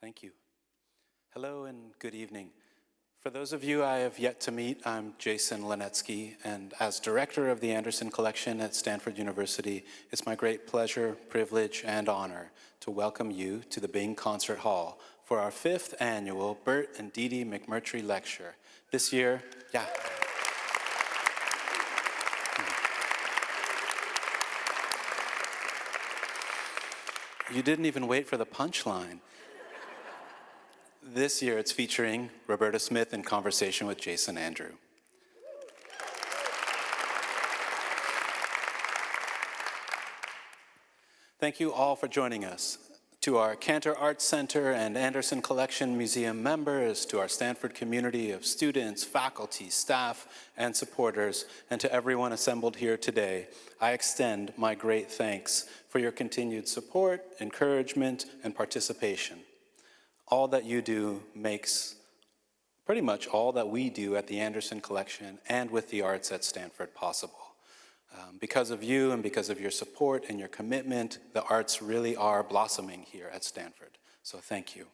Thank you. Hello and good evening. For those of you I have yet to meet, I'm Jason Linetsky, and as director of the Anderson Collection at Stanford University, it's my great pleasure, privilege, and honor to welcome you to the Bing Concert Hall for our 5th annual Burt and Deedee McMurtry Lecture. This year, You didn't even wait for the punchline. This year it's featuring Roberta Smith in conversation with Jason Andrew. Thank you all for joining us. To our Cantor Arts Center and Anderson Collection Museum members, to our Stanford community of students, faculty, staff, and supporters, and to everyone assembled here today, I extend my great thanks for your continued support, encouragement, and participation. All that you do makes pretty much all that we do at the Anderson Collection and with the arts at Stanford possible. Because of you and because of your support and your commitment, the arts really are blossoming here at Stanford. So thank you.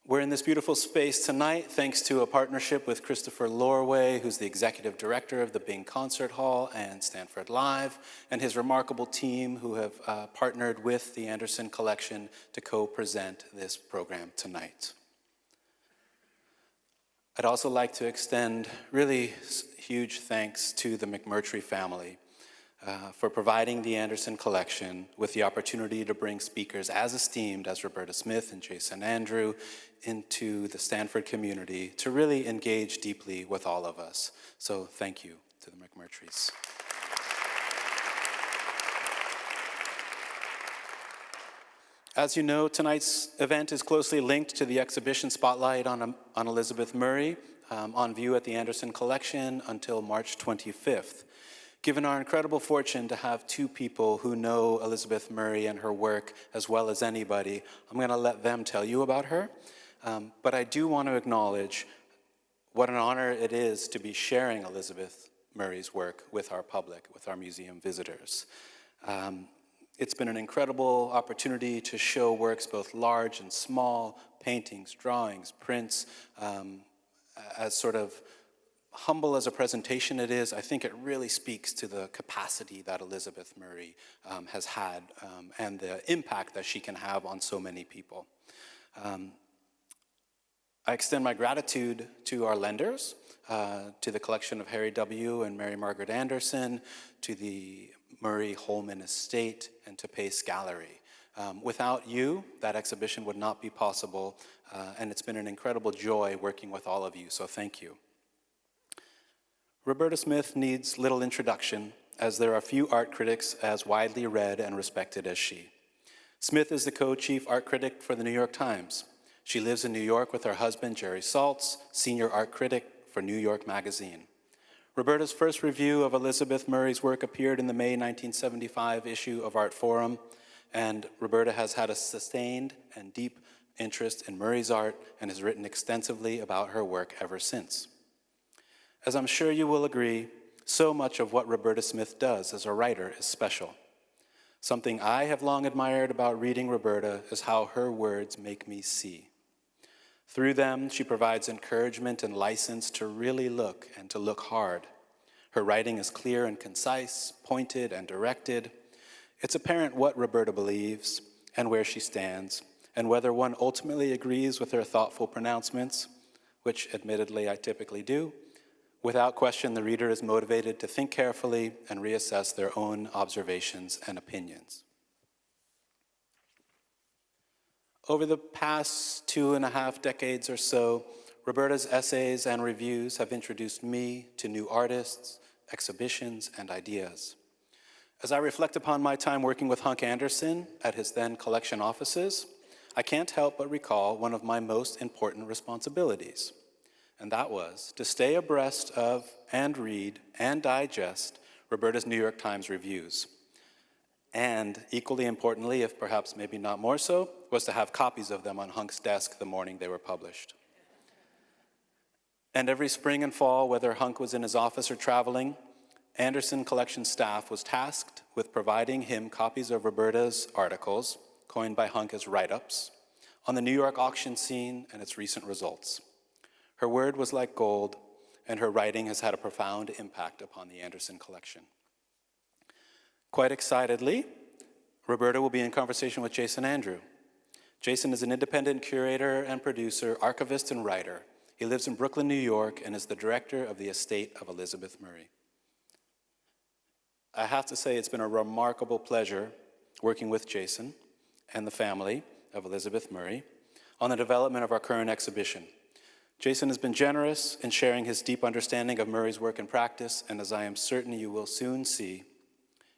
We're in this beautiful space tonight thanks to a partnership with Christopher Lorway, who's the executive director of the Bing Concert Hall and Stanford Live, and his remarkable team who have partnered with the Anderson Collection to co-present this program tonight. I'd also like to extend really huge thanks to the McMurtry family for providing the Anderson Collection with the opportunity to bring speakers as esteemed as Roberta Smith and Jason Andrew into the Stanford community to really engage deeply with all of us. So thank you to the McMurtrys. As you know, tonight's event is closely linked to the exhibition Spotlight on Elizabeth Murray, on view at the Anderson Collection until March 25th. Given our incredible fortune to have two people who know Elizabeth Murray and her work as well as anybody, I'm going to let them tell you about her. But I do want to acknowledge what an honor it is to be sharing Elizabeth Murray's work with our public, with our museum visitors. It's been an incredible opportunity to show works both large and small, paintings, drawings, prints. As sort of humble as a presentation it is, I think it really speaks to the capacity that Elizabeth Murray has had and the impact that she can have on so many people. I extend my gratitude to our lenders, to the collection of Harry W. and Mary Margaret Anderson, to the Murray Holman Estate, and to Pace Gallery. Without you, that exhibition would not be possible, and it's been an incredible joy working with all of you, so thank you. Roberta Smith needs little introduction, as there are few art critics as widely read and respected as she. Smith is the co-chief art critic for the New York Times. She lives in New York with her husband, Jerry Saltz, senior art critic for New York Magazine. Roberta's first review of Elizabeth Murray's work appeared in the May 1975 issue of Art Forum, and Roberta has had a sustained and deep interest in Murray's art and has written extensively about her work ever since. As I'm sure you will agree, so much of what Roberta Smith does as a writer is special. Something I have long admired about reading Roberta is how her words make me see. Through them, she provides encouragement and license to really look and to look hard. Her writing is clear and concise, pointed and directed. It's apparent what Roberta believes and where she stands, and whether one ultimately agrees with her thoughtful pronouncements, which admittedly I typically do, without question the reader is motivated to think carefully and reassess their own observations and opinions. Over the past 2.5 decades or so, Roberta's essays and reviews have introduced me to new artists, exhibitions, and ideas. As I reflect upon my time working with Hunk Anderson at his then collection offices, I can't help but recall one of my most important responsibilities, and that was to stay abreast of and read and digest Roberta's New York Times reviews. And equally importantly, if perhaps maybe not more so, was to have copies of them on Hunk's desk the morning they were published. And every spring and fall, whether Hunk was in his office or traveling, Anderson Collection staff was tasked with providing him copies of Roberta's articles, coined by Hunk as write-ups, on the New York auction scene and its recent results. Her word was like gold, and her writing has had a profound impact upon the Anderson collection. Quite excitedly, Roberta will be in conversation with Jason Andrew. Jason is an independent curator and producer, archivist, and writer. He lives in Brooklyn, New York, and is the director of the estate of Elizabeth Murray. I have to say it's been a remarkable pleasure working with Jason and the family of Elizabeth Murray on the development of our current exhibition. Jason has been generous in sharing his deep understanding of Murray's work and practice, and as I am certain you will soon see,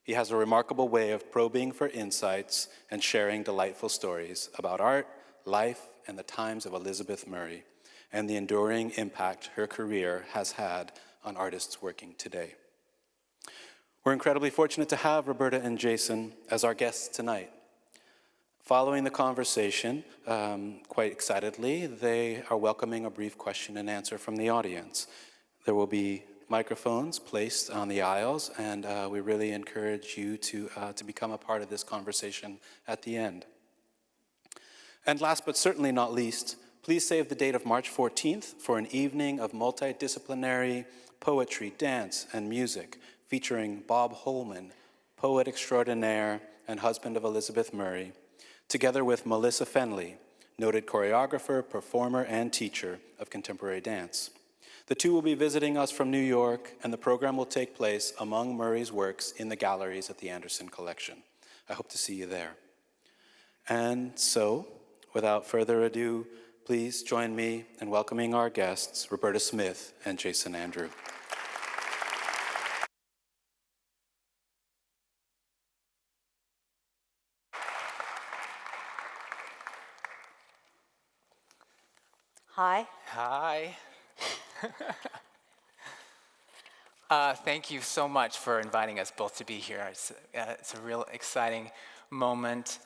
he has a remarkable way of probing for insights and sharing delightful stories about art, life, and the times of Elizabeth Murray, and the enduring impact her career has had on artists working today. We're incredibly fortunate to have Roberta and Jason as our guests tonight. Following the conversation, quite excitedly, they are welcoming a brief question and answer from the audience. There will be microphones placed on the aisles, and we really encourage you to become a part of this conversation at the end. And last but certainly not least, please save the date of March 14th for an evening of multidisciplinary poetry, dance, and music featuring Bob Holman, poet extraordinaire and husband of Elizabeth Murray, together with Melissa Fenley, noted choreographer, performer, and teacher of contemporary dance. The two will be visiting us from New York, and the program will take place among Murray's works in the galleries at the Anderson Collection. I hope to see you there. And so, without further ado, please join me in welcoming our guests, Roberta Smith and Jason Andrew. Hi. Hi. Thank you so much for inviting us both to be here. It's a real exciting moment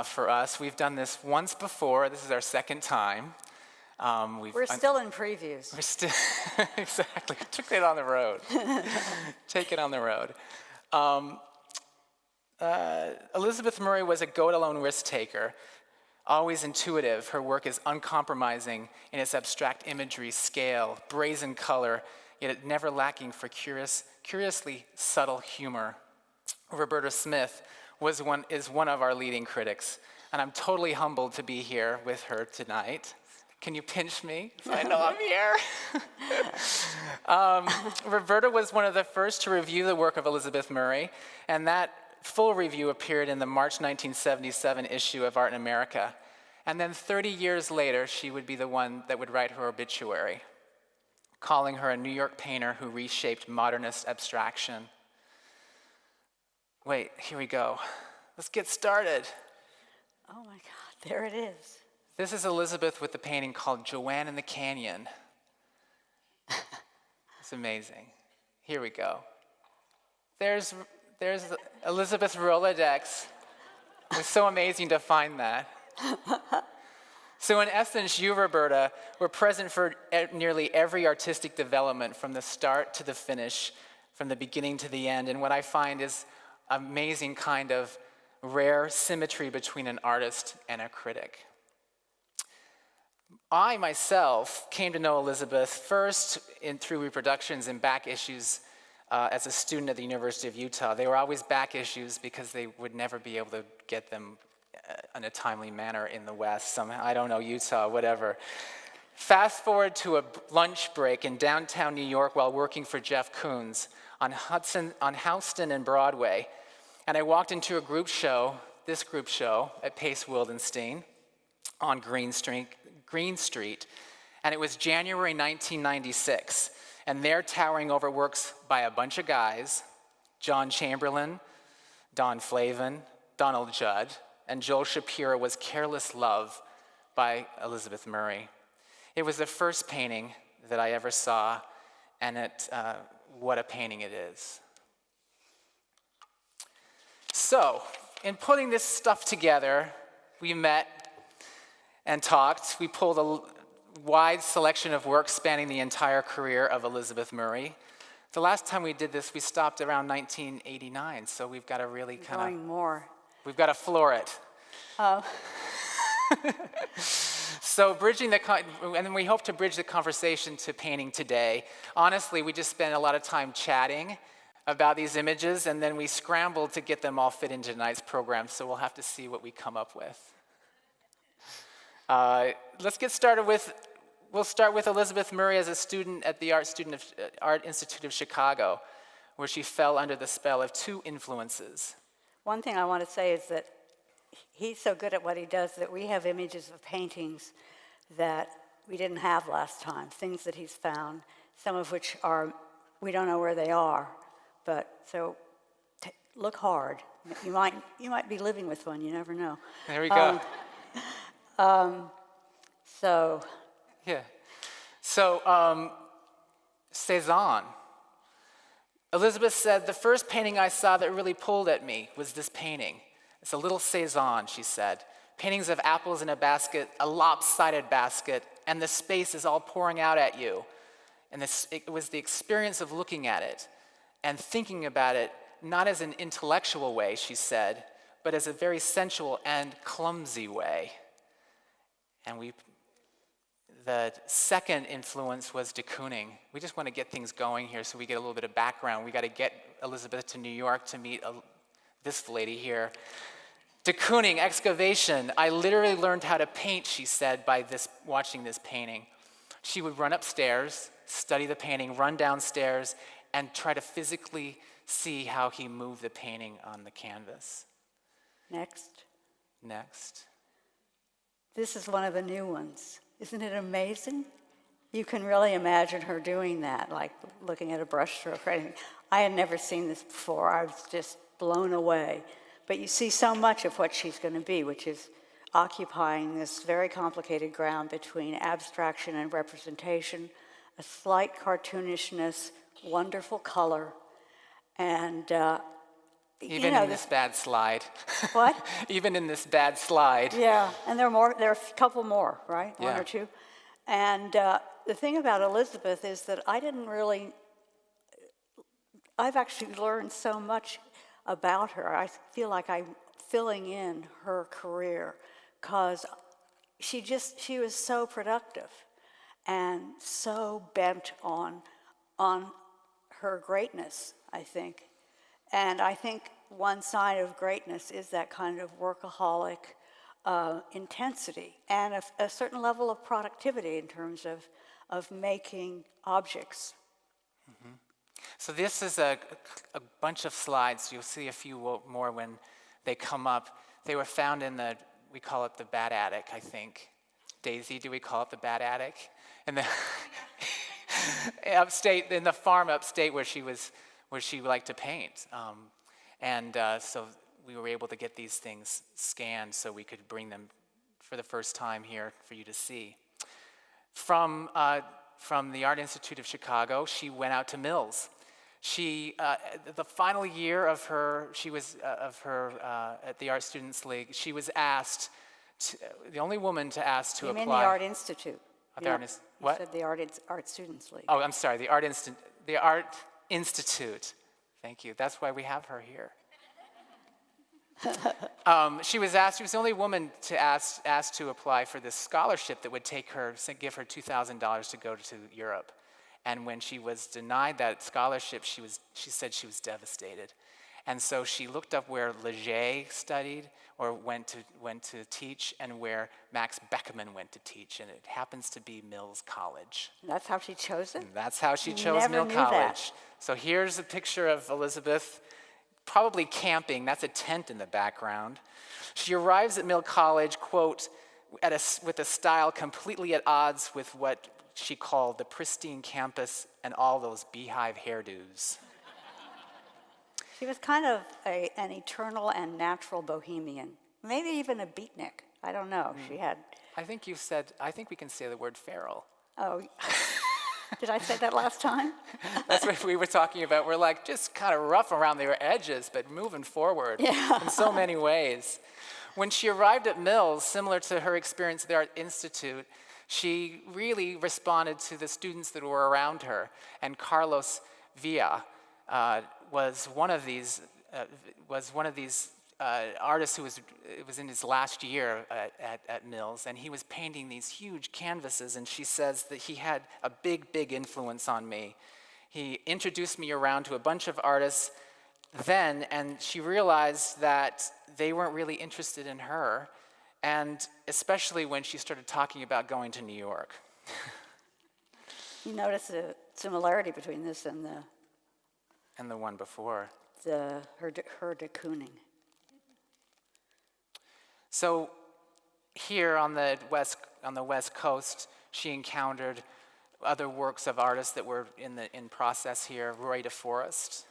for us. We've done this once before. This is our second time. We're still in previews. We're still, exactly. Took it on the road. Take it on the road. Elizabeth Murray was a go-it-alone risk-taker. Always intuitive, her work is uncompromising in its abstract imagery, scale, brazen color, yet never lacking for curiously subtle humor. Roberta Smith is one of our leading critics, and I'm totally humbled to be here with her tonight. Can you pinch me so I know I'm here? Roberta was one of the first to review the work of Elizabeth Murray, and that full review appeared in the March 1977 issue of Art in America. And then 30 years later, she would be the one that would write her obituary, calling her a New York painter who reshaped modernist abstraction. Wait, here we go. Let's get started. Oh my God, there it is. This is Elizabeth with the painting called Joanne in the Canyon. It's amazing. Here we go. There's Elizabeth's Rolodex. It was so amazing to find that. So in essence, you, Roberta, were present for nearly every artistic development from the start to the finish, from the beginning to the end. And what I find is amazing kind of rare symmetry between an artist and a critic. I, myself, came to know Elizabeth first through reproductions and back issues as a student at the University of Utah. They were always back issues because they would never be able to get them in a timely manner in the West. Somehow, I don't know, Utah, whatever. Fast forward to a lunch break in downtown New York while working for Jeff Koons on Houston and Broadway. And I walked into a group show, this group show, at Pace Wildenstein on Green Street, and it was January 1996. And there, towering over works by a bunch of guys, John Chamberlain, Don Flavin, Donald Judd, and Joel Shapiro, was Careless Love by Elizabeth Murray. It was the first painting that I ever saw, and what a painting it is. So, in putting this stuff together, we met and talked. We pulled a wide selection of works spanning the entire career of Elizabeth Murray. The last time we did this, we stopped around 1989, so we've got to really kind of... Going more. We've got to floor it. So and we hope to bridge the conversation to painting today. Honestly, we just spent a lot of time chatting about these images, and then we scrambled to get them all fit into tonight's program, so we'll have to see what we come up with. Let's get started with, we'll start with Elizabeth Murray as a student at the Art Institute of Chicago, where she fell under the spell of two influences. One thing I want to say is that he's so good at what he does that we have images of paintings that we didn't have last time, things that he's found, some of which we don't know where they are, but so look hard. You might be living with one, you never know. There we go. So. Yeah. So, Cézanne. Elizabeth said, the first painting I saw that really pulled at me was this painting. It's a little Cézanne, she said. Paintings of apples in a basket, a lopsided basket, and the space is all pouring out at you. And it was the experience of looking at it and thinking about it, not as an intellectual way, she said, but as a very sensual and clumsy way. And the second influence was de Kooning. We just want to get things going here so we get a little bit of background. We got to get Elizabeth to New York to meet this lady here. De Kooning, excavation. I literally learned how to paint, she said, by watching this painting. She would run upstairs, study the painting, run downstairs, and try to physically see how he moved the painting on the canvas. Next. This is one of the new ones. Isn't it amazing? You can really imagine her doing that, like looking at a brushstroke or anything. I had never seen this before. I was just blown away. But you see so much of what she's going to be, which is occupying this very complicated ground between abstraction and representation, a slight cartoonishness, wonderful color, and Even in this bad slide. What? Even in this bad slide. Yeah, and there are a couple more, right? Yeah. One or two. And the thing about Elizabeth is that I've actually learned so much about her. I feel like I'm filling in her career because she was so productive and so bent on her greatness, I think. And I think one side of greatness is that kind of workaholic intensity and a certain level of productivity in terms of making objects. Mm-hmm. So this is a bunch of slides. You'll see a few more when they come up. They were found in we call it the Bad Attic, I think. Daisy, do we call it the Bad Attic? In the upstate, in the farm upstate where she liked to paint. So we were able to get these things scanned so we could bring them for the first time here for you to see. From the Art Institute of Chicago, she went out to Mills. She, the final year of her at the Art Students League, she was asked, the only woman to ask to apply. You mean the Art Institute? What? You said the Art Students League. Oh, I'm sorry, the Art Institute. Thank you. That's why we have her here. She was the only woman to asked to apply for this scholarship that would give her $2,000 to go to Europe. And when she was denied that scholarship, she said she was devastated. And so she looked up where Leger studied or went to teach and where Max Beckmann went to teach, and it happens to be Mills College. That's how she chose it? And that's how she chose Mill College. That. So here's a picture of Elizabeth, probably camping. That's a tent in the background. She arrives at Mill College, quote, with a style completely at odds with what she called the pristine campus and all those beehive hairdos. She was kind of an eternal and natural bohemian, maybe even a beatnik. I don't know. She had. I think we can say the word feral. Oh, did I say that last time? That's what we were talking about. We're like just kind of rough around the edges, but moving forward in so many ways. When she arrived at Mills, similar to her experience at the Art Institute, she really responded to the students that were around her, and Carlos Villa was one of these artist who was in his last year at Mills, and he was painting these huge canvases, and she says that he had a big, big influence on me. He introduced me around to a bunch of artists then, and she realized that they weren't really interested in her, and especially when she started talking about going to New York. You notice a similarity between this and And the one before. her de Kooning. So here on the West Coast, she encountered other works of artists that were in process here. Roy DeForest.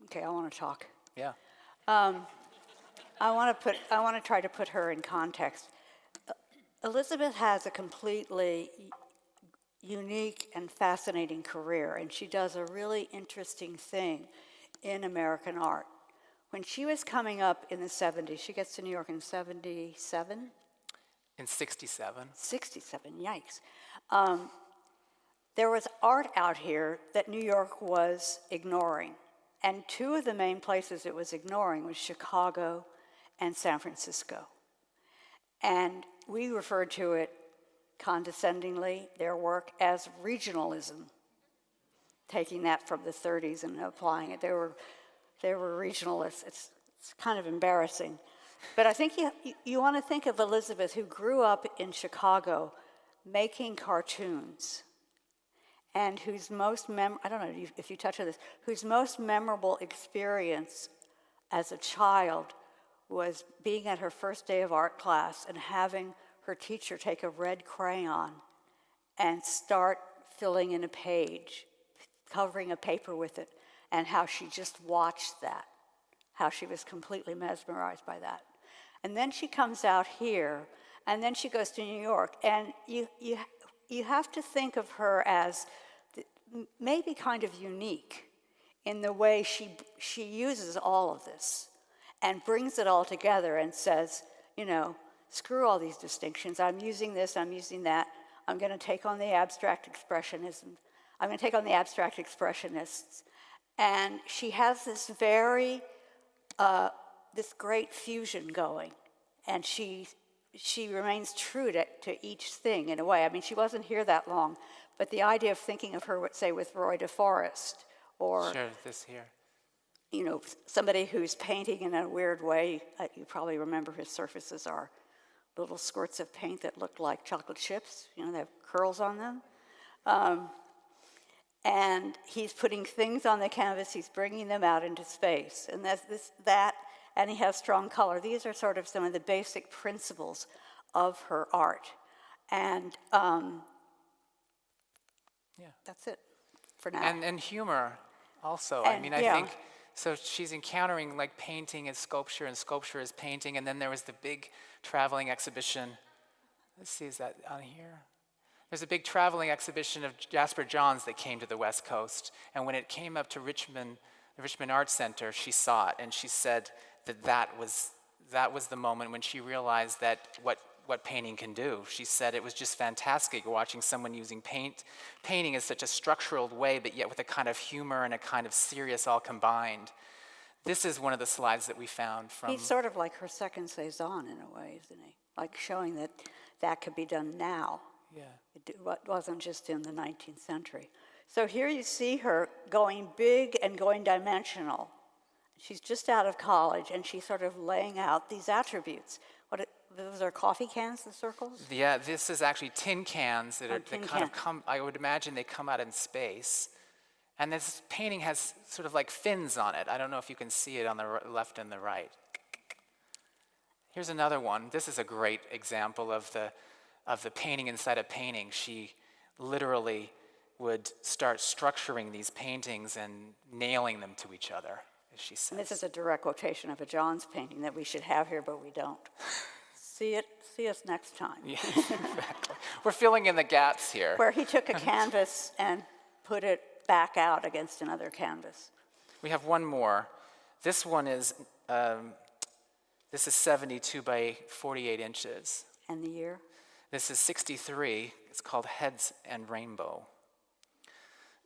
Okay, I want to talk. Yeah. I want to try to put her in context. Elizabeth has a completely unique and fascinating career, and she does a really interesting thing in American art. When she was coming up in the 70s, she gets to New York in 77? In 67. 67, yikes. There was art out here that New York was ignoring. And two of the main places it was ignoring was Chicago and San Francisco. And we referred to it condescendingly, their work, as regionalism, taking that from the 30s and applying it. They were regionalists. It's kind of embarrassing. But I think you want to think of Elizabeth, who grew up in Chicago making cartoons, and whose most I don't know if you touch on this, whose most memorable experience as a child was being at her first day of art class and having her teacher take a red crayon and start filling in a page, covering a paper with it, and how she just watched that, how she was completely mesmerized by that. And then she comes out here, and then she goes to New York, and you have to think of her as maybe kind of unique in the way she uses all of this and brings it all together and says, screw all these distinctions. I'm using this, I'm using that. I'm going to take on the abstract expressionism. I'm going to take on the abstract expressionists. And she has this this great fusion going. And she remains true to each thing in a way. I mean, she wasn't here that long, but the idea of thinking of her, say, with Roy DeForest, or Sure, this here. Somebody who's painting in a weird way. You probably remember his surfaces are little squirts of paint that look like chocolate chips. They have curls on them. And he's putting things on the canvas. He's bringing them out into space, and and he has strong color. These are sort of some of the basic principles of her art, and that's it for now. And humor also. And, I yeah. think, so she's encountering like painting and sculpture is painting, and then there was the big traveling exhibition. Let's see, is that on here? There's a big traveling exhibition of Jasper Johns that came to the West Coast, and when it came up to Richmond, the Richmond Arts Center, she saw it, and she said that was the moment when she realized that what painting can do. She said it was just fantastic watching someone using painting in such a structural way, but yet with a kind of humor and a kind of serious all combined. This is one of the slides that we found from... He's sort of like her second Cezanne in a way, isn't he? Like showing that could be done now. Yeah. It wasn't just in the 19th century. So here you see her going big and going dimensional. She's just out of college, and she's sort of laying out these attributes. Those are coffee cans, the circles? Yeah, this is actually tin cans that tin come, I would imagine they come out in space. And this painting has sort of like fins on it. I don't know if you can see it on the left and the right. Here's another one. This is a great example of the painting inside a painting. She literally would start structuring these paintings and nailing them to each other, as she says. And this is a direct quotation of a Johns painting that we should have here, but we don't. See us next time. Yeah, exactly. We're filling in the gaps here. Where he took a canvas and put it back out against another canvas. We have one more. This one is, this is 72 by 48 inches. And the year? This is 63. It's called Heads and Rainbow.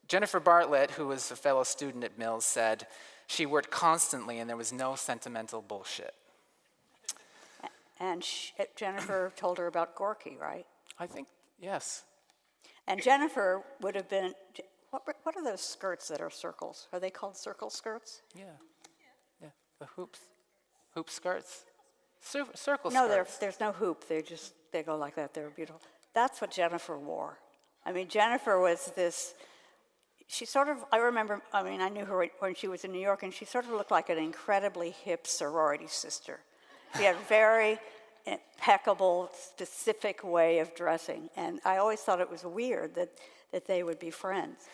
Jennifer Bartlett, who was a fellow student at Mills, said she worked constantly and there was no sentimental bullshit. And Jennifer told her about Gorky, right? I think, yes. And Jennifer would have been, what are those skirts that are circles? Are they called circle skirts? Yeah. The hoop skirts. Circle No, skirts. there's no hoop. They go like that. They're beautiful. That's what Jennifer wore. I mean, Jennifer was this, she sort of, I knew her when she was in New York, and she sort of looked like an incredibly hip sorority sister. She had a very impeccable, specific way of dressing, and I always thought it was weird that they would be friends.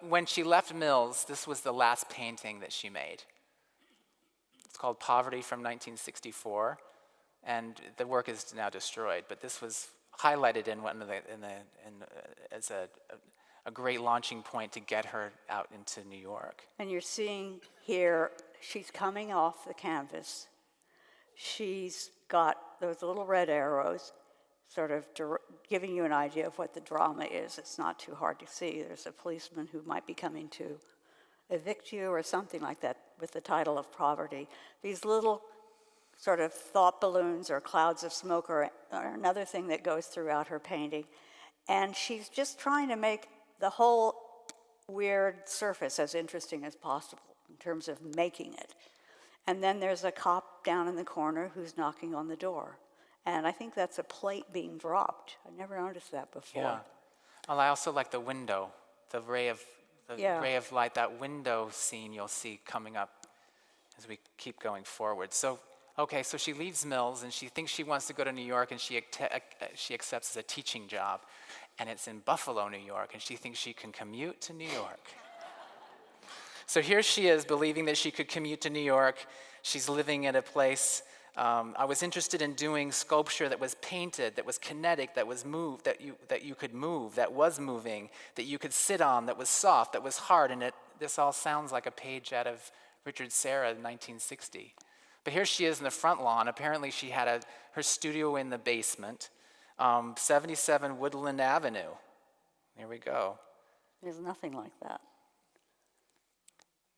When she left Mills, this was the last painting that she made. It's called Poverty from 1964, and the work is now destroyed. But this was highlighted as a great launching point to get her out into New York. And you're seeing here, she's coming off the canvas. She's got those little red arrows, sort of giving you an idea of what the drama is. It's not too hard to see. There's a policeman who might be coming to evict you or something like that with the title of Poverty. These little sort of thought balloons or clouds of smoke are another thing that goes throughout her painting. And she's just trying to make the whole weird surface as interesting as possible in terms of making it. And then there's a cop down in the corner who's knocking on the door. And I think that's a plate being dropped. I never noticed that before. Yeah. Well, I also like the window, the ray of light, that window scene you'll see coming up as we keep going forward. So she leaves Mills, and she thinks she wants to go to New York, and she accepts a teaching job. And it's in Buffalo, New York, and she thinks she can commute to New York. So here she is, believing that she could commute to New York. She's living at a place. I was interested in doing sculpture that was painted, that was kinetic, that was moved, that you could move, that was moving, that you could sit on, that was soft, that was hard. And this all sounds like a page out of Richard Serra in 1960. But here she is in the front lawn. Apparently she had her studio in the basement, 77 Woodland Avenue. There we go. There's nothing like that.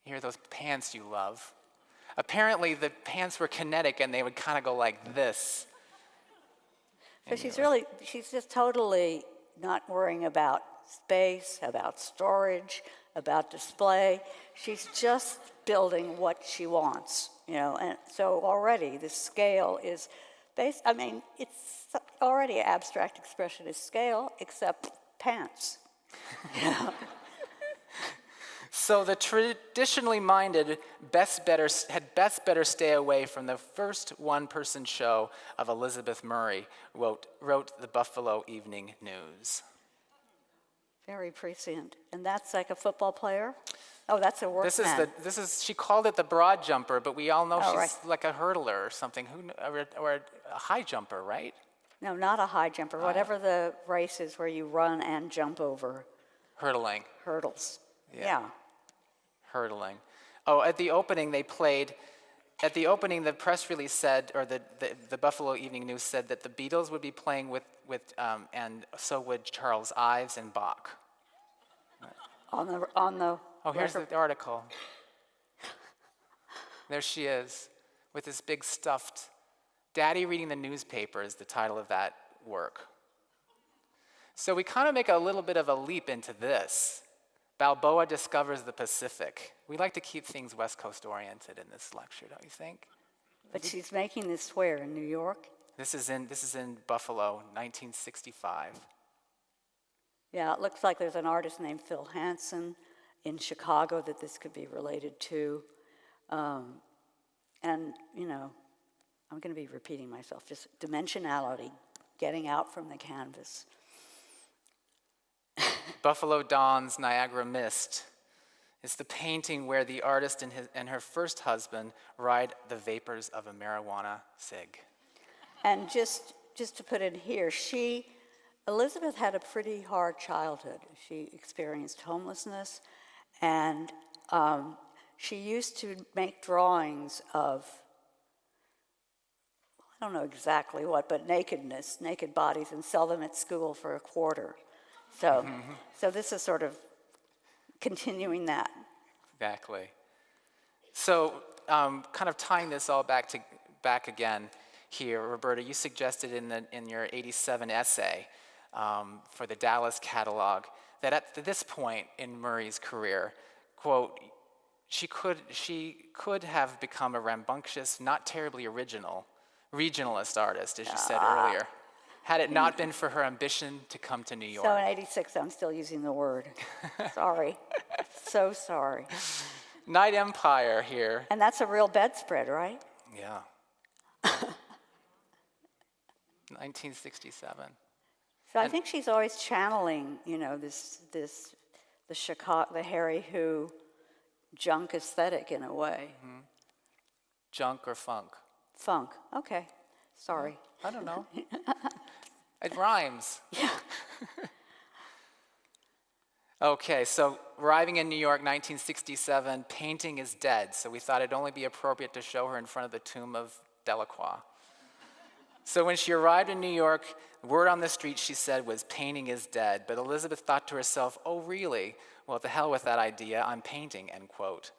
Here are those pants you love. Apparently the pants were kinetic, and they would kind of go like this. So she's just totally not worrying about space, about storage, about display. She's just building what she wants, and so already the scale is based, it's already abstract expressionist scale, except pants. So the traditionally minded had best better stay away from the first one-person show of Elizabeth Murray, wrote the Buffalo Evening News. Very prescient. And that's like a football player? Oh, that's a workman. She called it the broad jumper, but we all know she's right. like a hurdler or something, or a high jumper, right? No, not a high jumper. Whatever the race is where you run and jump over. Hurdling. Hurdles. Yeah. Hurdling. Oh, at the opening the press release said, or the Buffalo Evening News said that the Beatles would be playing with and so would Charles Ives and Bach. On the Oh, here's the article. There she is, with this big stuffed, Daddy Reading the Newspaper is the title of that work. So we kind of make a little bit of a leap into this. Balboa discovers the Pacific. We like to keep things West Coast oriented in this lecture, don't you think? But she's making this where, in New York? This is in Buffalo, 1965. Yeah, it looks like there's an artist named Phil Hansen in Chicago that this could be related to. And, I'm going to be repeating myself, just dimensionality, getting out from the canvas. Buffalo Dawn's Niagara Mist is the painting where the artist and her first husband ride the vapors of a marijuana cig. And just to put in here, Elizabeth had a pretty hard childhood. She experienced homelessness, and she used to make drawings of, I don't know exactly what, but naked bodies, and sell them at school for a quarter. So this is sort of continuing that. Exactly. So kind of tying this all back again here, Roberta, you suggested in your 87 essay for the Dallas catalog that at this point in Murray's career, quote, she could have become a rambunctious, not terribly original, regionalist artist, as you said earlier, had it not been for her ambition to come to New York. So in 86, I'm still using the word. Sorry. So sorry. Night Empire here. And that's a real bedspread, right? Yeah. 1967. So I think she's always channeling, the Harry Who junk aesthetic in a way. Mm-hmm. Junk or funk? Funk. Okay. Sorry. I don't know. It rhymes. Yeah. Okay, so arriving in New York, 1967, painting is dead, so we thought it'd only be appropriate to show her in front of the tomb of Delacroix. So when she arrived in New York, the word on the street, she said, was painting is dead. But Elizabeth thought to herself, oh, really? Well, to hell with that idea, I'm painting, end quote.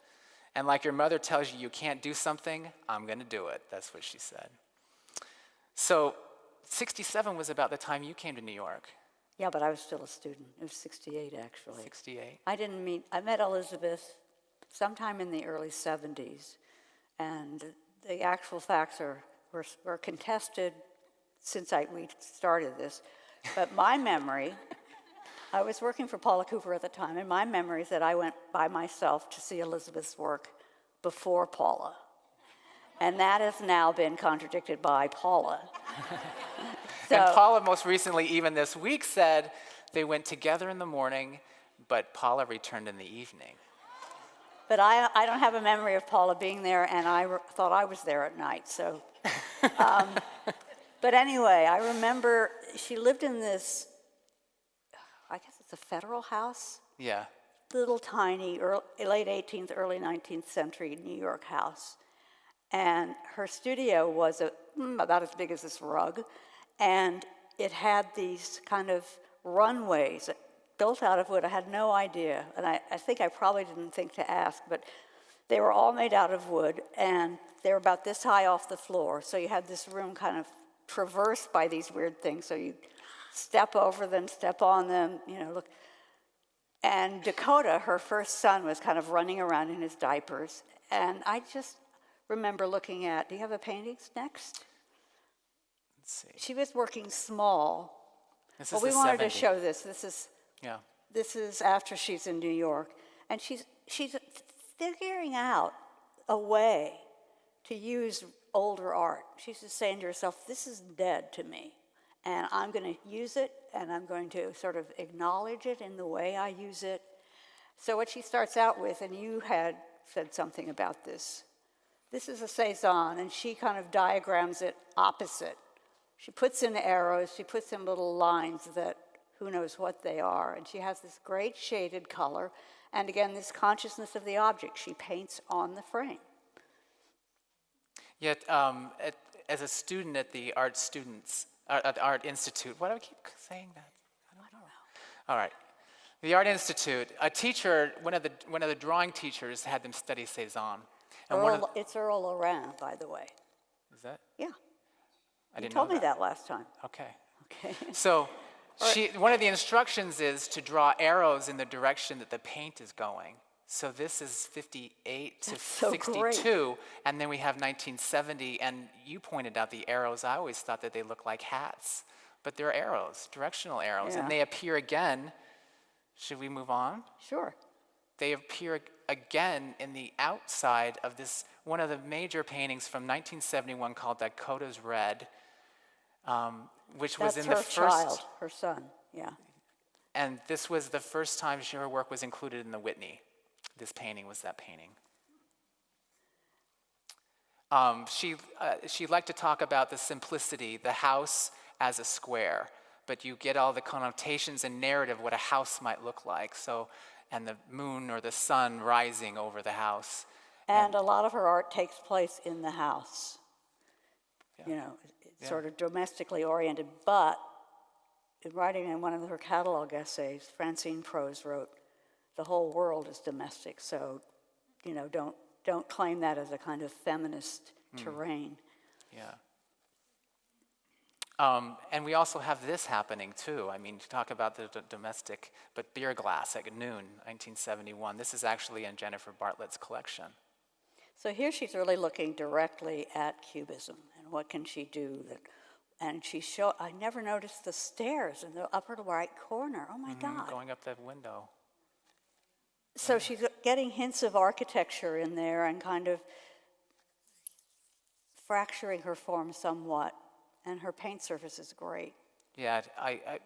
And like your mother tells you can't do something, I'm going to do it. That's what she said. So 67 was about the time you came to New York. Yeah, but I was still a student. It was 68, actually. 68. I met Elizabeth sometime in the early 70s, and the actual facts were contested since we started this. But my memory, I was working for Paula Cooper at the time, and my memory is that I went by myself to see Elizabeth's work before Paula. And that has now been contradicted by Paula. And Paula most recently, even this week, said they went together in the morning, but Paula returned in the evening. But I don't have a memory of Paula being there, and I thought I was there at night, so. But anyway, I remember she lived in this, I guess it's a federal house? Yeah. Little tiny, late 18th, early 19th century New York house. And her studio was about as big as this rug, and it had these kind of runways built out of wood. I had no idea, and I think I probably didn't think to ask, but they were all made out of wood, and they were about this high off the floor. So you had this room kind of traversed by these weird things. So you step over them, step on them, look. And Dakota, her first son, was kind of running around in his diapers, and I just remember looking at, do you have a paintings next? Let's see. She was working small. This Well, is we the wanted 70s. to show this. Yeah. This is after she's in New York. And she's figuring out a way to use older art. She's just saying to herself, this is dead to me. And I'm going to use it, and I'm going to sort of acknowledge it in the way I use it. So what she starts out with, and you had said something about this, this is a Cézanne, and she kind of diagrams it opposite. She puts in arrows, she puts in little lines that who knows what they are, and she has this great shaded color, and again, this consciousness of the object she paints on the frame. Yet, as a student at the Art Institute, why do I keep saying that? I don't know. All right. The Art Institute, a teacher, one of the drawing teachers had them study Cézanne. And It's Earl Laurent, by the way. Is that? Yeah. I didn't You told know me that last time. Okay. Okay. So one of the instructions is to draw arrows in the direction that the paint is going. So this is 58 to so 62, great. and then we have 1970, and you pointed out the arrows. I always thought that they looked like hats, but they're arrows, directional arrows, Yeah. and they appear again. Should we move on? Sure. They appear again in the outside of this, one of the major paintings from 1971 called Dakota's Red, which was That's in the her first, child, her son, yeah. and this was the first time her work was included in the Whitney. This painting was that painting. She liked to talk about the simplicity, the house as a square, but you get all the connotations and narrative what a house might look like. So, and the moon or the sun rising over the house. And a lot of her art takes place in the house. Yeah. It's sort of domestically oriented, but in writing in one of her catalog essays, Francine Prose wrote, the whole world is domestic, so, don't don't claim that as a kind of feminist terrain. Yeah. And we also have this happening too. I mean, to talk about the domestic, but beer glass at noon, 1971. This is actually in Jennifer Bartlett's collection. So here she's really looking directly at Cubism and what can she do that, and I never noticed the stairs in the upper right corner. Oh my God. Going up that window. So she's getting hints of architecture in there and kind of fracturing her form somewhat, and her paint surface is great. Yeah,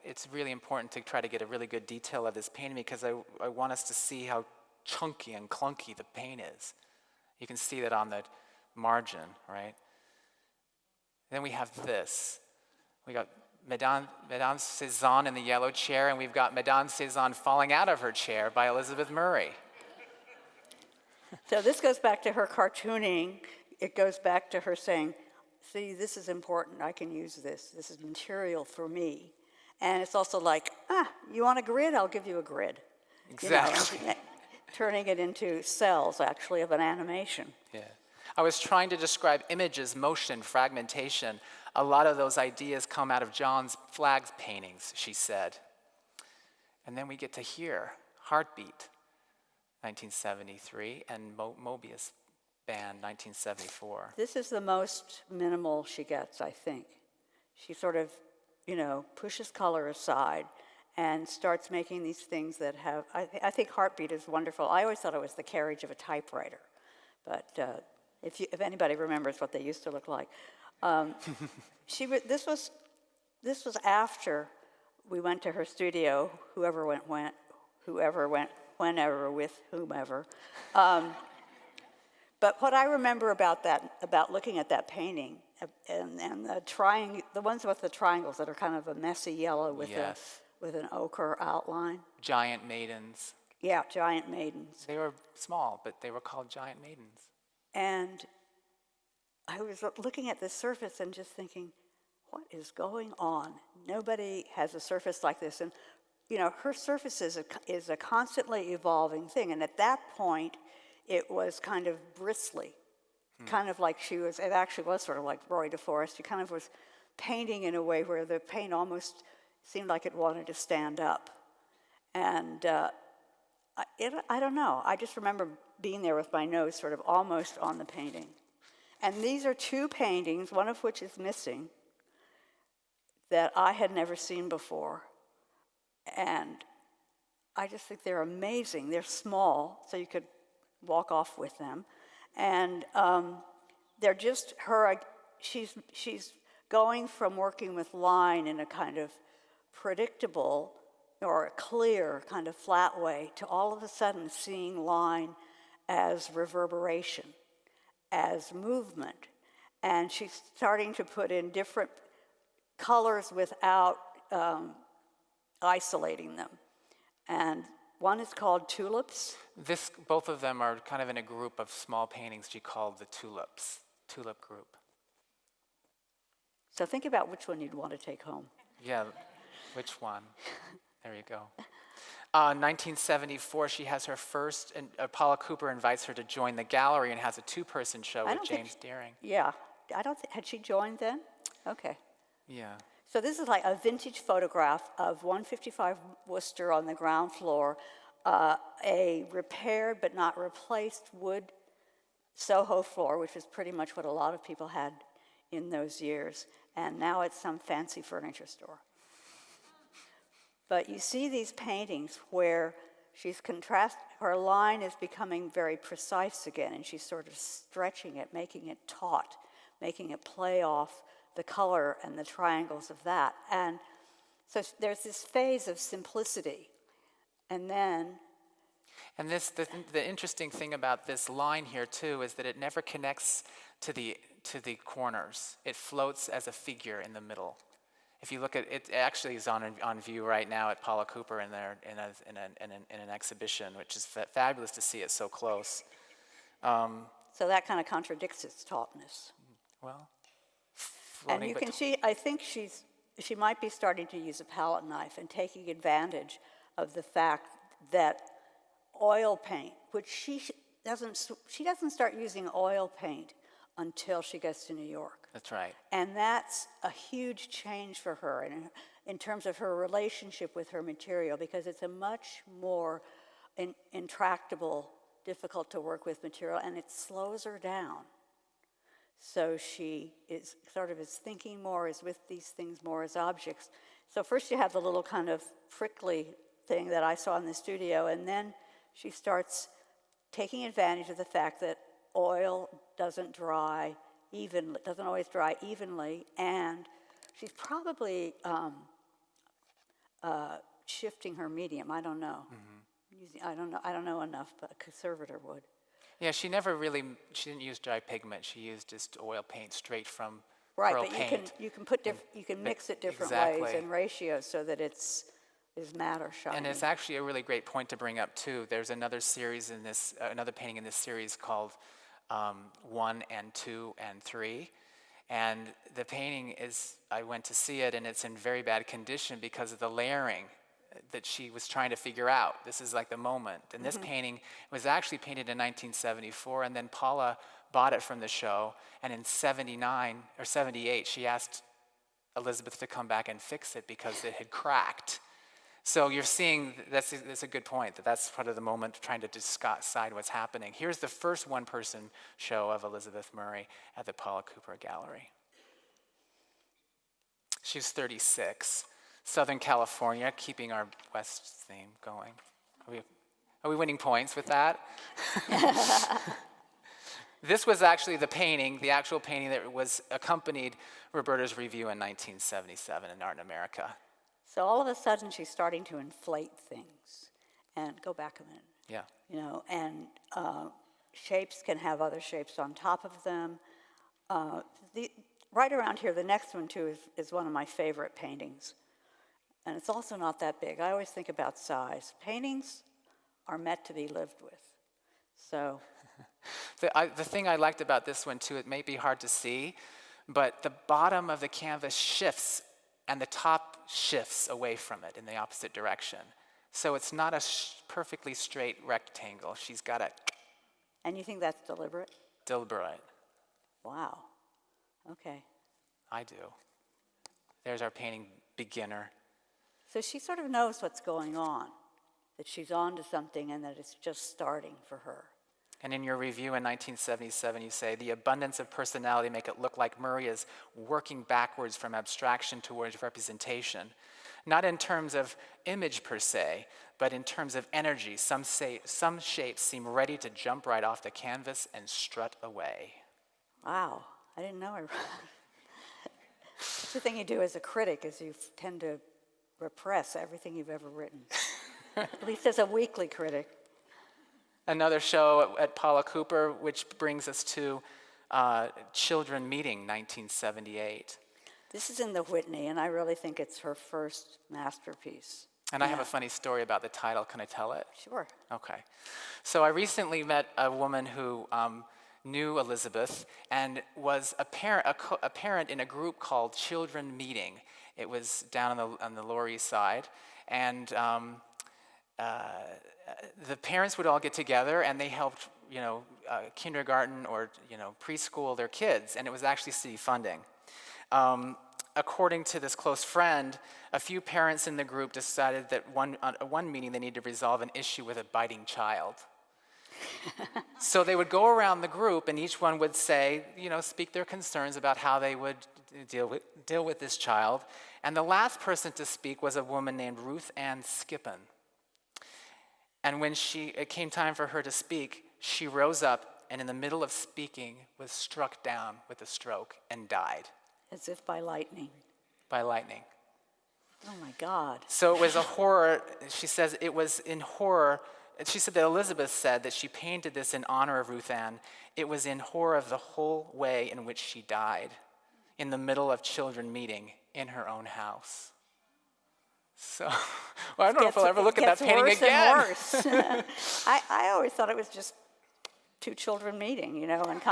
it's really important to try to get a really good detail of this painting because I want us to see how chunky and clunky the paint is. You can see that on the margin, right? Then we have this. We got Madame Cézanne in the yellow chair, and we've got Madame Cézanne falling out of her chair by Elizabeth Murray. So this goes back to her cartooning. It goes back to her saying, see, this is important. I can use this. This is material for me. And it's also like, you want a grid? I'll give you a grid. Exactly. You know, turning it into cells, actually, of an animation. Yeah. I was trying to describe images, motion, fragmentation. A lot of those ideas come out of John Flagg's paintings, she said. And then we get to here, Heartbeat, 1973, and Mobius Band, 1974. This is the most minimal she gets, I think. She sort of, pushes color aside and starts making these things that have, I think Heartbeat is wonderful. I always thought it was the carriage of a typewriter. But if anybody remembers what they used to look like. This was after we went to her studio, whoever went, whenever, with whomever. But what I remember about looking at that painting, and the ones with the triangles that are kind of a messy yellow with an ochre outline. Giant maidens. Yeah, giant maidens. They were small, but they were called giant maidens. And I was looking at this surface and just thinking, what is going on? Nobody has a surface like this. And, her surface is a constantly evolving thing. And at that point, it was kind of bristly, kind of like it actually was sort of like Roy DeForest. She kind of was painting in a way where the paint almost seemed like it wanted to stand up. And I don't know. I just remember being there with my nose sort of almost on the painting. And these are two paintings, one of which is missing, that I had never seen before. And I just think they're amazing. They're small, so you could walk off with them. And they're just she's going from working with line in a kind of predictable or a clear kind of flat way to all of a sudden seeing line as reverberation, as movement. And she's starting to put in different colors without isolating them. And one is called Tulips. Both of them are kind of in a group of small paintings she called the Tulip Group. So think about which one you'd want to take home. Yeah, which one? There you go. 1974, she has her first, and Paula Cooper invites her to join the gallery and has a two-person show with James Deering. Yeah, had she joined then? Okay. Yeah. So this is like a vintage photograph of 155 Worcester on the ground floor, a repaired but not replaced wood Soho floor, which is pretty much what a lot of people had in those years, and now it's some fancy furniture store. But you see these paintings where her line is becoming very precise again, and she's sort of stretching it, making it taut, making it play off the color and the triangles of that. And so there's this phase of simplicity. And then... And the interesting thing about this line here, too, is that it never connects to the corners. It floats as a figure in the middle. If you look at it, actually is on view right now at Paula Cooper in an exhibition, which is fabulous to see it so close. So that kind of contradicts its tautness. Well, and you can see, I think she might be starting to use a palette knife and taking advantage of the fact that oil paint, which she she doesn't start using oil paint until she gets to New York. That's right. And that's a huge change for her in terms of her relationship with her material, because it's a much more intractable, difficult to work with material, and it slows her down. So she is thinking more, is with these things more as objects. So first you have the little kind of prickly thing that I saw in the studio, and then she starts taking advantage of the fact that oil doesn't always dry evenly, and she's probably shifting her medium. I don't know. Mm-hmm. I don't know enough, but a conservator would. Yeah, she didn't use dry pigment. She used just oil paint straight from pearl but paint. you can mix it different ways and ratios so that is matte or shiny. And it's actually a really great point to bring up too. There's another painting in this series called 1 and 2 and 3. And the painting I went to see it, and it's in very bad condition because of the layering that she was trying to figure out. This is like the moment. And this painting was actually painted in 1974, and then Paula bought it from the show, and in 79 or 78, she asked Elizabeth to come back and fix it because it had cracked. So you're seeing, that's a good point, that's part of the moment trying to decide what's happening. Here's the first one-person show of Elizabeth Murray at the Paula Cooper Gallery. She's 36, Southern California, keeping our West theme going. Are we winning points with that? This was actually the actual painting that was accompanied Roberta's review in 1977 in Art in America. So all of a sudden, she's starting to inflate things. And go back a minute. Yeah. And shapes can have other shapes on top of them. Right around here, the next one, too, is one of my favorite paintings. And it's also not that big. I always think about size. Paintings are meant to be lived with. So... The thing I liked about this one, too, it may be hard to see, but the bottom of the canvas shifts and the top shifts away from it in the opposite direction. So it's not a perfectly straight rectangle. She's got a... And you think that's deliberate? Deliberate. Wow. Okay. I do. There's our painting beginner. So she sort of knows what's going on, that she's on to something and that it's just starting for her. And in your review in 1977, you say, the abundance of personality make it look like Murray is working backwards from abstraction towards representation. Not in terms of image per se, but in terms of energy. Some shapes seem ready to jump right off the canvas and strut away. Wow, I didn't know. That's the thing you do as a critic, is you tend to repress everything you've ever written. At least as a weekly critic. Another show at Paula Cooper, which brings us to Children Meeting, 1978. This is in the Whitney, and I really think it's her first masterpiece. And I have a funny story about the title. Can I tell it? Sure. Okay. So I recently met a woman who knew Elizabeth and was a parent in a group called Children Meeting. It was down on the Lower East Side, and the parents would all get together and they helped, kindergarten or, preschool their kids, and it was actually city funding. According to this close friend, a few parents in the group decided that one meeting they needed to resolve an issue with a biting child. So they would go around the group and each one would say, speak their concerns about how they would deal with this child. And the last person to speak was a woman named Ruth Ann Skippen. And when it came time for her to speak, she rose up and in the middle of speaking was struck down with a stroke and died. As if by lightning. By lightning. Oh my God. So it was a horror. She says it was in horror. She said that Elizabeth said that she painted this in honor of Ruth Ann. It was in horror of the whole way in which she died, in the middle of children meeting in her own house. So, I don't know if I'll ever look at that painting again. Worse and worse. I always thought it was just two children meeting, and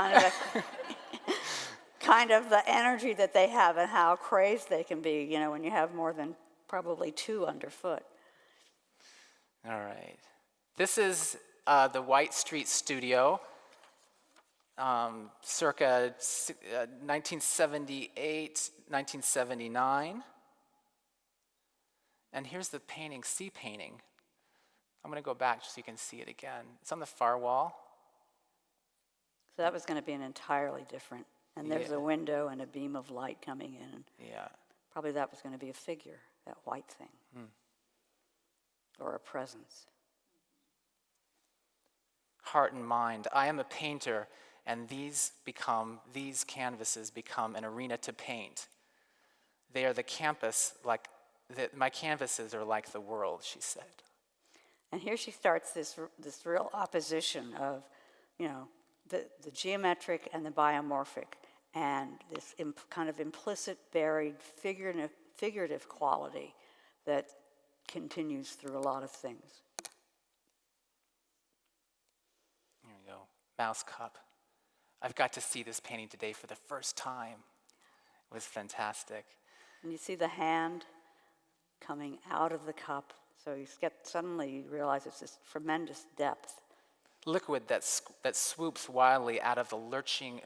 kind of the energy that they have and how crazed they can be, when you have more than probably two underfoot. All right. This is the White Street Studio, circa 1978, 1979. And here's the painting, sea painting. I'm going to go back so you can see it again. It's on the far wall. So that was going to be an entirely different, and there's Yeah. a window and a beam of light coming in. Yeah. Probably that was going to be a figure, that white thing, or a presence. Heart and mind. I am a painter, and these canvases become an arena to paint. They are the campus, my canvases are like the world, she said. And here she starts this real opposition of, the geometric and the biomorphic, and this kind of implicit, buried, figurative quality that continues through a lot of things. Here we go. Mouse cup. I've got to see this painting today for the first time. It was fantastic. And you see the hand coming out of the cup, so suddenly you realize it's this tremendous depth. Liquid that swoops wildly out of the lurching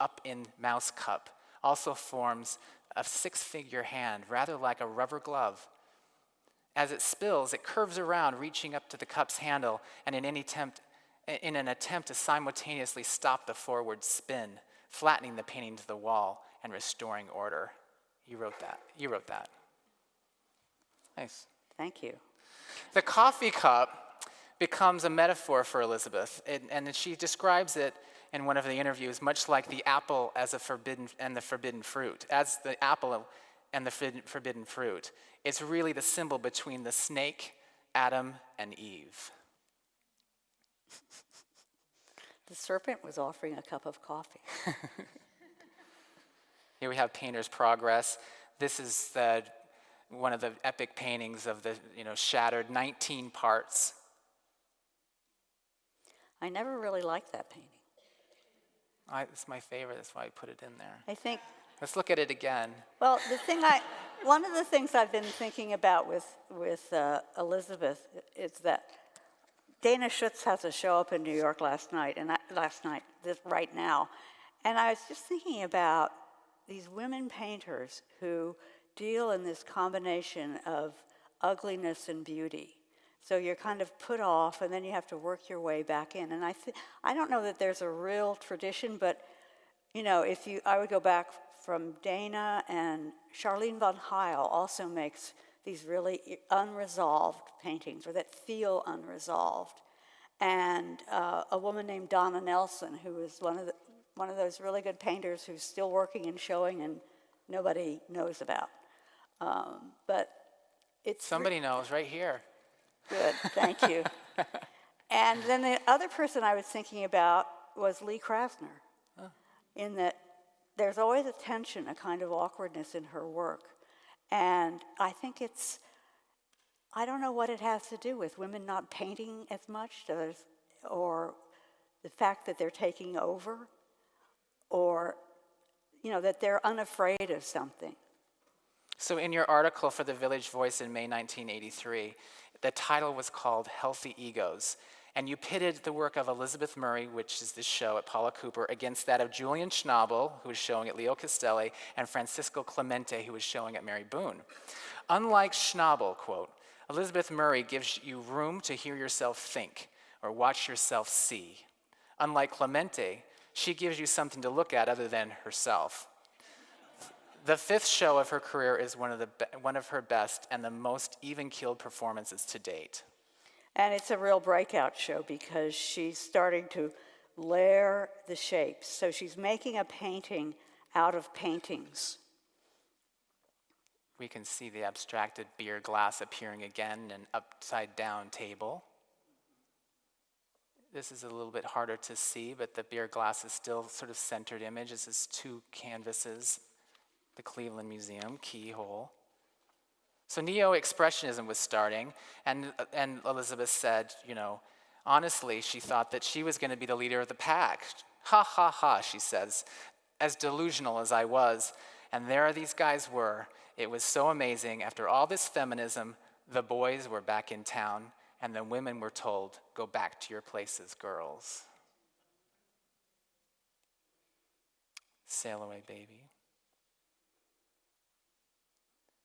up in mouse cup also forms a six-figure hand, rather like a rubber glove. As it spills, it curves around, reaching up to the cup's handle, and in an attempt to simultaneously stop the forward spin, flattening the painting to the wall and restoring order. You wrote that. Nice. Thank you. The coffee cup becomes a metaphor for Elizabeth, and she describes it in one of the interviews, much like the apple as the forbidden fruit. As the apple and the forbidden fruit, it's really the symbol between the snake, Adam, and Eve. The serpent was offering a cup of coffee. Here we have Painter's Progress. This is one of the epic paintings of the shattered 19 parts. I never really liked that painting. It's my favorite, that's why I put it in there. I think, Let's look at it again. well, one of the things I've been thinking about with Elizabeth is that Dana Schutz has a show up in New York right now, and I was just thinking about these women painters who deal in this combination of ugliness and beauty. So you're kind of put off, and then you have to work your way back in. And I don't know that there's a real tradition, but I would go back from Dana, and Charlene von Heil also makes these really unresolved paintings, or that feel unresolved. And a woman named Donna Nelson, who is one of those really good painters who's still working and showing, and nobody knows about. But it's Somebody knows, right here. Good, thank you. And then the other person I was thinking about was Lee Krasner, in that there's always a tension, a kind of awkwardness in her work. And I think I don't know what it has to do with women not painting as much, or the fact that they're taking over, or, that they're unafraid of something. So in your article for the Village Voice in May 1983, the title was called Healthy Egos, and you pitted the work of Elizabeth Murray, which is this show at Paula Cooper, against that of Julian Schnabel, who was showing at Leo Castelli, and Francisco Clemente, who was showing at Mary Boone. Unlike Schnabel, quote, Elizabeth Murray gives you room to hear yourself think or watch yourself see. Unlike Clemente, she gives you something to look at other than herself. The fifth show of her career is one of her best and the most even-keeled performances to date. And it's a real breakout show because she's starting to layer the shapes. So she's making a painting out of paintings. We can see the abstracted beer glass appearing again in an upside-down table. This is a little bit harder to see, but the beer glass is still sort of centered image. This is two canvases, the Cleveland Museum, keyhole. So neo-expressionism was starting, and Elizabeth said, honestly, she thought that she was going to be the leader of the pack. Ha, ha, ha, she says, as delusional as I was. And there these guys were. It was so amazing. After all this feminism, the boys were back in town, and the women were told, "Go back to your places, girls." Sail away, baby.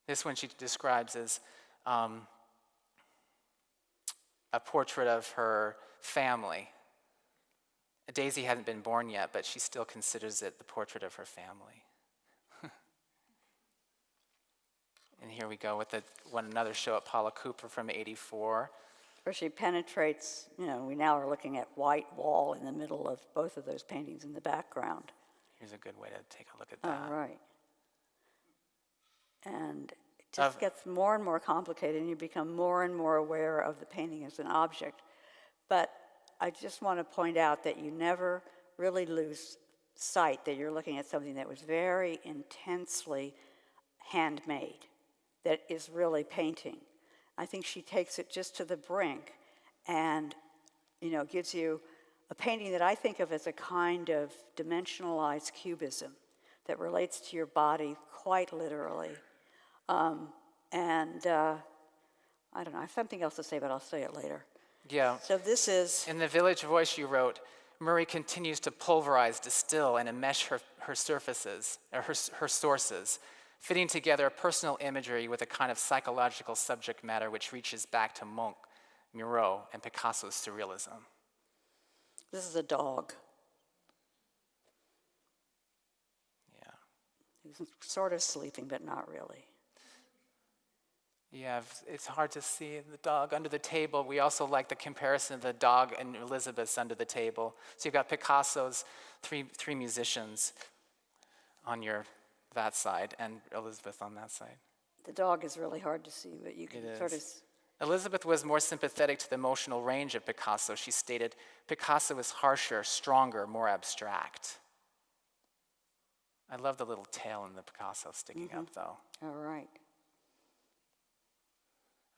This one she describes as a portrait of her family. Daisy hadn't been born yet, but she still considers it the portrait of her family. And here we go with another show at Paula Cooper from '84. Where she penetrates, we now are looking at white wall in the middle of both of those paintings in the background. Here's a good way to take a look at that. All right. And it just gets more and more complicated, and you become more and more aware of the painting as an object. But I just want to point out that you never really lose sight that you're looking at something that was very intensely handmade, that is really painting. I think she takes it just to the brink and, gives you a painting that I think of as a kind of dimensionalized cubism that relates to your body quite literally. I don't know, I have something else to say, but I'll say it later. Yeah. So this is... In the Village Voice you wrote, Murray continues to pulverize, distill, and enmesh her surfaces, or her sources, fitting together personal imagery with a kind of psychological subject matter which reaches back to Munch, Miro, and Picasso's surrealism. This is a dog. Yeah. He's sort of sleeping, but not really. Yeah, it's hard to see the dog under the table. We also like the comparison of the dog and Elizabeth's under the table. So you've got Picasso's three musicians on that side and Elizabeth on that side. The dog is really hard to see, but you can sort of... Elizabeth was more sympathetic to the emotional range of Picasso. She stated, Picasso is harsher, stronger, more abstract. I love the little tail in the Picasso sticking up, though. All right.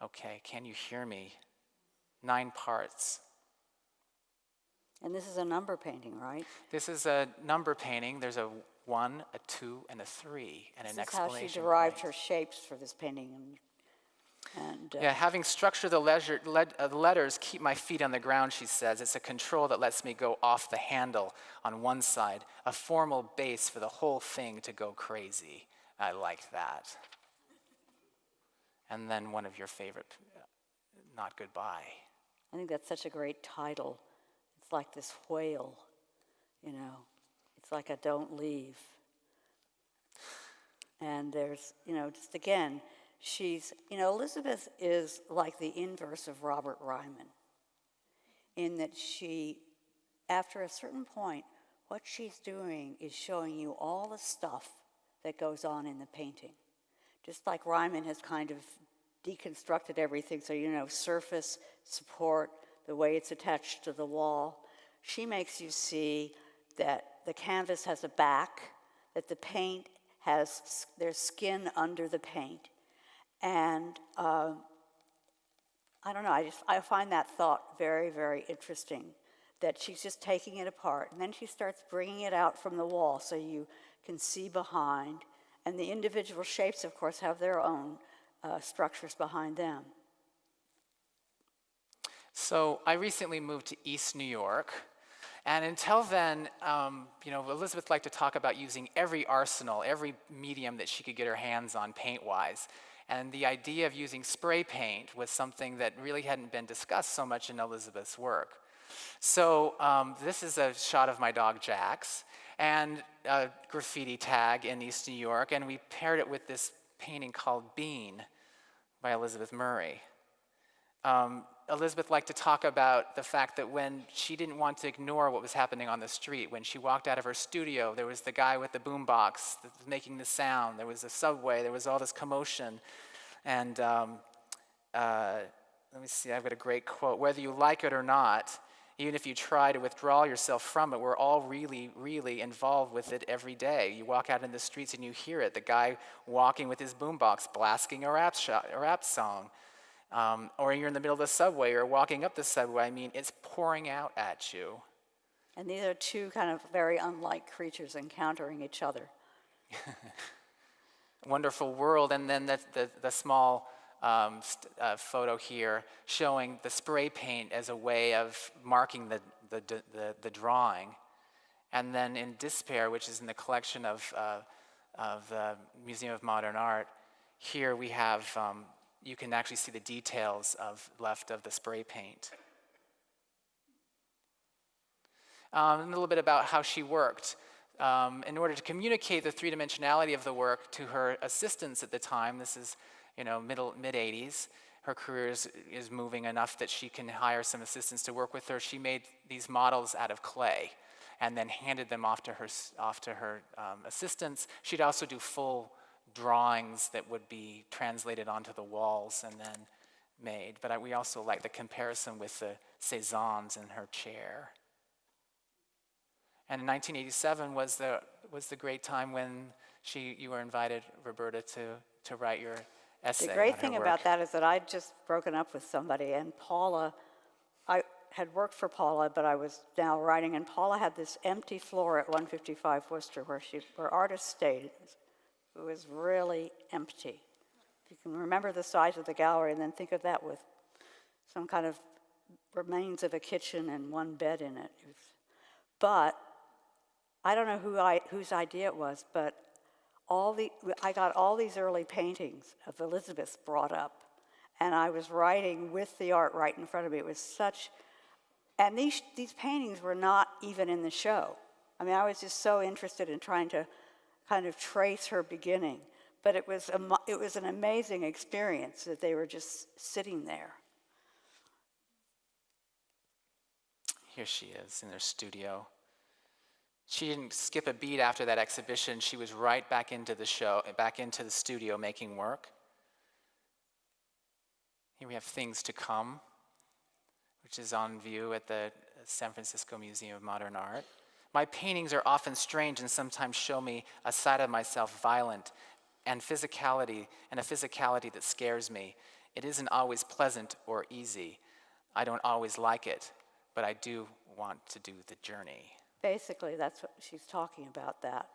Okay, can you hear me? 9 parts. And this is a number painting, right? This is a number painting. There's a 1, a 2, and a 3, and an explanation. This is how she derived her shapes for this painting. Yeah, having structured the letters, keep my feet on the ground, she says. It's a control that lets me go off the handle on one side, a formal base for the whole thing to go crazy. I like that. And then one of your favorite, Not Goodbye. I think that's such a great title. It's like this whale, It's like a don't leave. And there's, just again, she's, Elizabeth is like the inverse of Robert Ryman in that she, after a certain point, what she's doing is showing you all the stuff that goes on in the painting. Just like Ryman has kind of deconstructed everything, so surface, support, the way it's attached to the wall. She makes you see that the canvas has a back, that the paint there's skin under the paint. And I don't know, I find that thought very, very interesting, that she's just taking it apart, and then she starts bringing it out from the wall so you can see behind. And the individual shapes, of course, have their own structures behind them. So I recently moved to East New York, and until then, Elizabeth liked to talk about using every arsenal, every medium that she could get her hands on paint-wise. And the idea of using spray paint was something that really hadn't been discussed so much in Elizabeth's work. So this is a shot of my dog Jax, and a graffiti tag in East New York, and we paired it with this painting called Bean by Elizabeth Murray. Elizabeth liked to talk about the fact that when she didn't want to ignore what was happening on the street, when she walked out of her studio, there was the guy with the boombox making the sound, there was a subway, there was all this commotion. And let me see, I've got a great quote. Whether you like it or not, even if you try to withdraw yourself from it, we're all really, really involved with it every day. You walk out in the streets and you hear it. The guy walking with his boombox blasting a rap song. Or you're in the middle of the subway or walking up the subway. I mean, it's pouring out at you. And these are two kind of very unlike creatures encountering each other. Wonderful world. And then the small photo here showing the spray paint as a way of marking the drawing. And then in Despair, which is in the collection of the Museum of Modern Art, here we have, you can actually see the details left of the spray paint. A little bit about how she worked. In order to communicate the three-dimensionality of the work to her assistants at the time, this is mid-80s, her career is moving enough that she can hire some assistants to work with her. She made these models out of clay and then handed them off to her assistants. She'd also do full drawings that would be translated onto the walls and then made. But we also like the comparison with the Cézannes in her chair. And in 1987 was the great time when you were invited, Roberta, to write your essay. The great on thing her about work. that is that I'd just broken up with somebody, and Paula, I had worked for Paula, but I was now writing, and Paula had this empty floor at 155 Worcester where artists stayed. It was really empty. If you can remember the size of the gallery and then think of that with some kind of remains of a kitchen and one bed in it. But I don't know whose idea it was, but I got all these early paintings of Elizabeth brought up, and I was writing with the art right in front of me. It was such, and these paintings were not even in the show. I mean, I was just so interested in trying to kind of trace her beginning, but it was an amazing experience that they were just sitting there. Here she is in her studio. She didn't skip a beat after that exhibition. She was right back into the show, back into the studio making work. Here we have Things to Come, which is on view at the San Francisco Museum of Modern Art. My paintings are often strange and sometimes show me a side of myself violent and a physicality that scares me. It isn't always pleasant or easy. I don't always like it, but I do want to do the journey. Basically, that's what she's talking about, that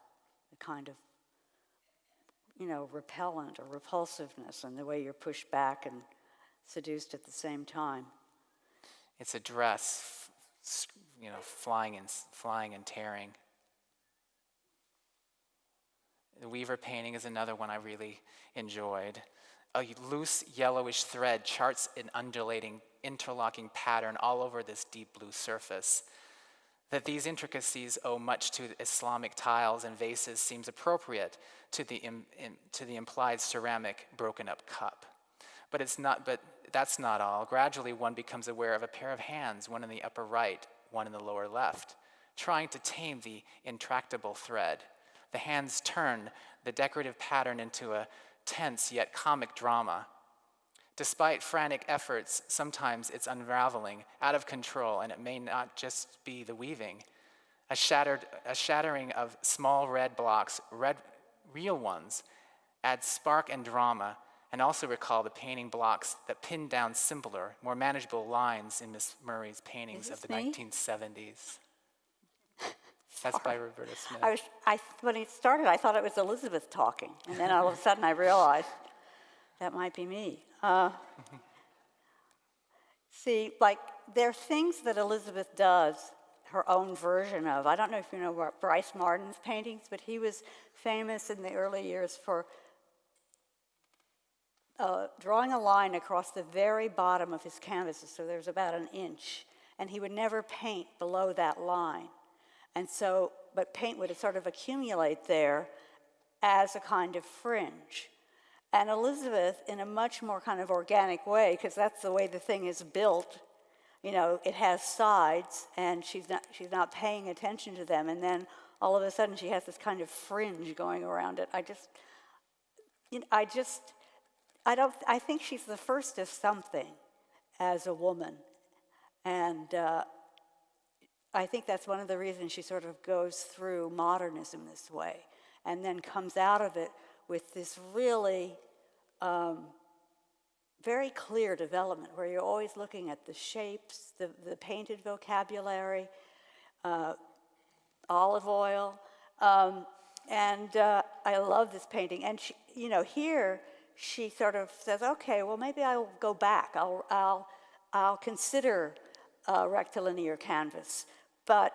the kind of, repellent or repulsiveness and the way you're pushed back and seduced at the same time. It's a dress, flying and tearing. The Weaver painting is another one I really enjoyed. A loose yellowish thread charts an undulating, interlocking pattern all over this deep blue surface. That these intricacies owe much to Islamic tiles and vases seems appropriate to the implied ceramic broken up cup. But that's not all. Gradually one becomes aware of a pair of hands, one in the upper right, one in the lower left, trying to tame the intractable thread. The hands turn the decorative pattern into a tense yet comic drama. Despite frantic efforts, sometimes it's unraveling, out of control, and it may not just be the weaving. A shattering of small red blocks, real ones, adds spark and drama, and also recall the painting blocks that pin down simpler, more manageable lines in McMurtry's paintings of the 1970s. That's by Roberta Smith. When it started, I thought it was Elizabeth talking, and then all of a sudden I realized that might be me. See, there are things that Elizabeth does, her own version of. I don't know if you know Bryce Martin's paintings, but he was famous in the early years for drawing a line across the very bottom of his canvases, so there's about an inch, and he would never paint below that line. And so, but paint would sort of accumulate there as a kind of fringe. And Elizabeth, in a much more kind of organic way, because that's the way the thing is built, it has sides, and she's not paying attention to them, and then all of a sudden she has this kind of fringe going around it. I think she's the first of something as a woman, and I think that's one of the reasons she sort of goes through modernism this way, and then comes out of it with this really very clear development where you're always looking at the shapes, the painted vocabulary, olive oil, and I love this painting. And she, here she sort of says, okay, well, maybe I'll go back. I'll consider rectilinear canvas. But,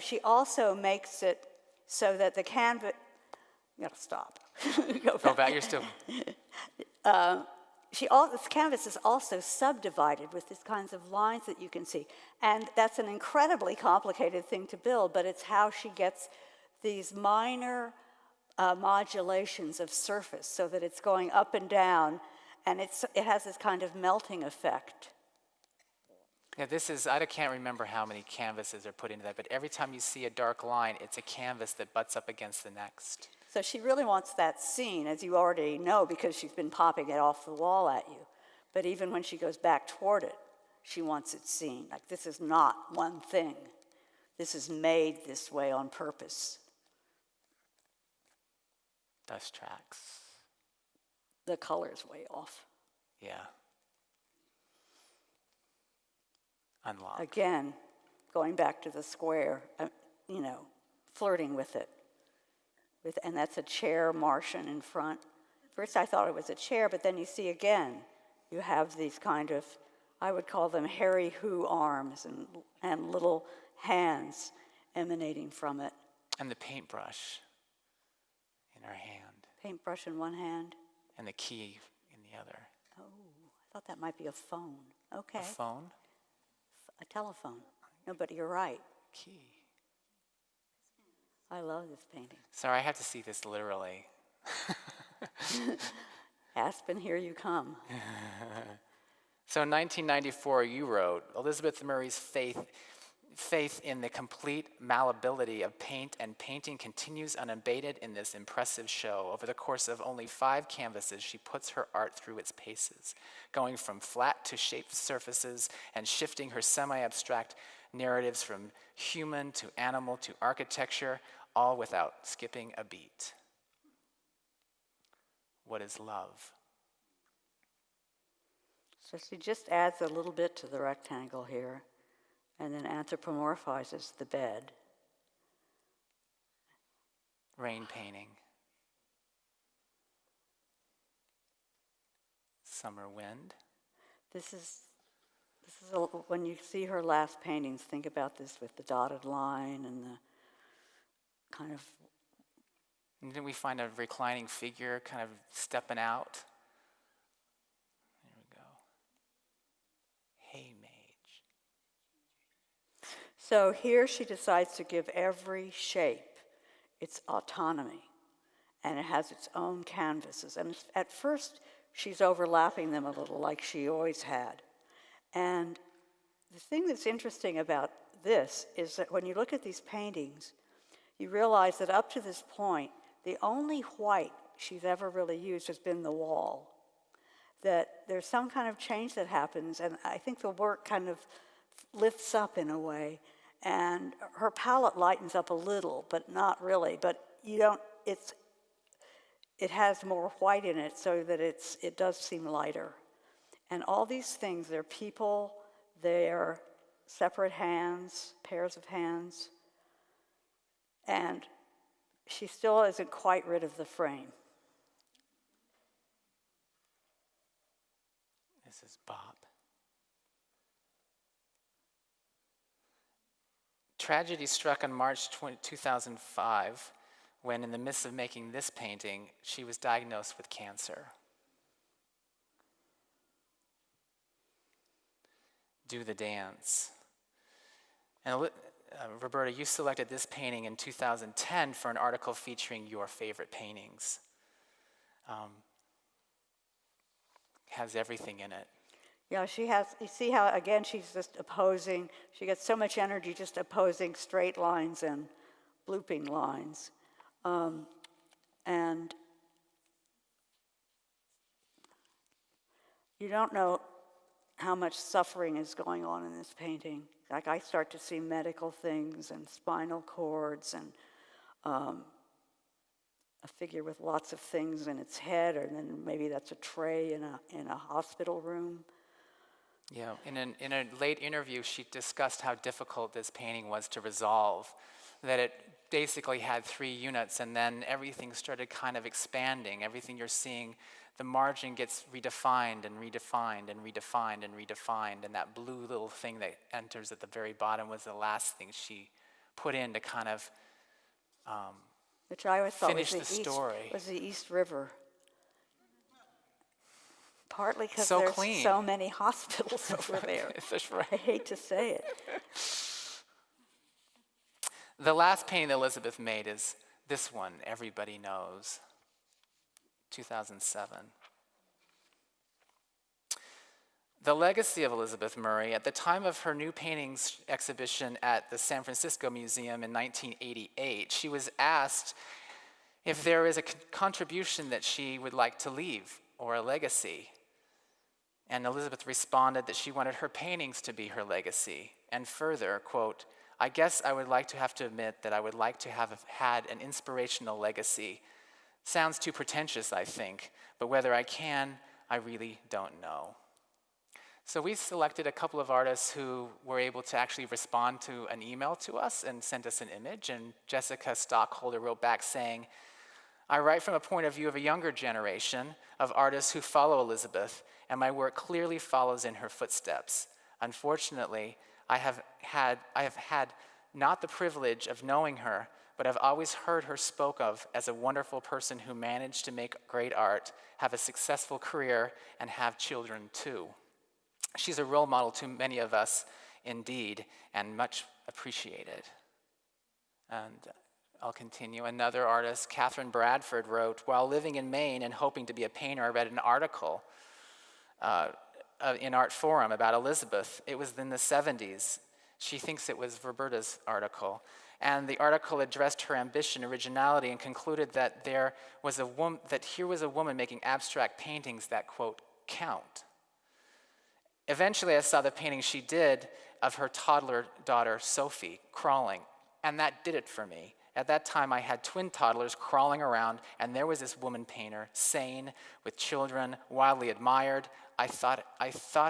she also makes it so that the canvas, you gotta stop. Go back, you're still. This canvas is also subdivided with these kinds of lines that you can see. And that's an incredibly complicated thing to build, but it's how she gets these minor modulations of surface so that it's going up and down, and it has this kind of melting effect. Yeah, I can't remember how many canvases are put into that, but every time you see a dark line, it's a canvas that butts up against the next. So she really wants that seen, as you already know, because she's been popping it off the wall at you. But even when she goes back toward it, she wants it seen. Like, this is not one thing. This is made this way on purpose. Dust tracks. The color's way off. Yeah. Unlocked. Again, going back to the square, flirting with it. And that's a chair Martian in front. First I thought it was a chair, but then you see again, you have these kind of, I would call them hairy who arms and little hands emanating from it. And the paintbrush in her hand. Paintbrush in one hand. And the key in the other. Oh, I thought that might be a phone. Okay. A phone? A telephone. No, but you're right. Key. I love this painting. Sorry, I have to see this literally. Aspen, here you come. So in 1994, you wrote, Elizabeth Murray's faith in the complete malleability of paint and painting continues unabated in this impressive show. Over the course of only 5 canvases, she puts her art through its paces, going from flat to shaped surfaces and shifting her semi-abstract narratives from human to animal to architecture, all without skipping a beat. What is love? So she just adds a little bit to the rectangle here and then anthropomorphizes the bed. Rain painting. Summer wind. This is when you see her last paintings, think about this with the dotted line and the kind of. And then we find a reclining figure kind of stepping out. There we go. Hey, mage. So here she decides to give every shape its autonomy, and it has its own canvases. And at first, she's overlapping them a little, like she always had. And the thing that's interesting about this is that when you look at these paintings, you realize that up to this point, the only white she's ever really used has been the wall. That there's some kind of change that happens, and I think the work kind of lifts up in a way, and her palette lightens up a little, but not really. But it has more white in it so that it does seem lighter. And all these things, they're people, they're separate hands, pairs of hands, and she still isn't quite rid of the frame. This is Bob. Tragedy struck on March 2005 when, in the midst of making this painting, she was diagnosed with cancer. Do the dance. And Roberta, you selected this painting in 2010 for an article featuring your favorite paintings. Has everything in it. Yeah, she has, you see how, again, she's just opposing, she gets so much energy just opposing straight lines and looping lines. And you don't know how much suffering is going on in this painting. Like, I start to see medical things and spinal cords and a figure with lots of things in its head, or then maybe that's a tray in a hospital room. Yeah, in a late interview, she discussed how difficult this painting was to resolve that it basically had 3 units, and then everything started kind of expanding. Everything you're seeing, the margin gets redefined and redefined and redefined and redefined, and that blue little thing that enters at the very bottom was the last thing she put in to kind of Which I always thought finish the story. was the East River. Partly because So there's clean. so many hospitals over there. That's right. I hate to say it. The last painting that Elizabeth made is this one, Everybody Knows, 2007. The legacy of Elizabeth Murray, at the time of her new paintings exhibition at the San Francisco Museum in 1988, she was asked if there is a contribution that she would like to leave, or a legacy. And Elizabeth responded that she wanted her paintings to be her legacy. And further, quote, "I guess I would like to have to admit that I would like to have had an inspirational legacy. Sounds too pretentious, I think, but whether I can, I really don't know." So we selected a couple of artists who were able to actually respond to an email to us and sent us an image. And Jessica Stockholder wrote back saying, "I write from a point of view of a younger generation of artists who follow Elizabeth, and my work clearly follows in her footsteps. Unfortunately, I have had not the privilege of knowing her, but I've always heard her spoke of as a wonderful person who managed to make great art, have a successful career, and have children too. She's a role model to many of us indeed, and much appreciated." And I'll continue. Another artist, Catherine Bradford, wrote, "While living in Maine and hoping to be a painter, I read an article in Art Forum about Elizabeth. It was in the 70s. She thinks it was Roberta's article. And the article addressed her ambition, originality, and concluded that here was a woman making abstract paintings that, quote, count. Eventually, I saw the painting she did of her toddler daughter, Sophie, crawling, and that did it for me. At that time, I had twin toddlers crawling around, and there was this woman painter, sane, with children, widely admired. I thought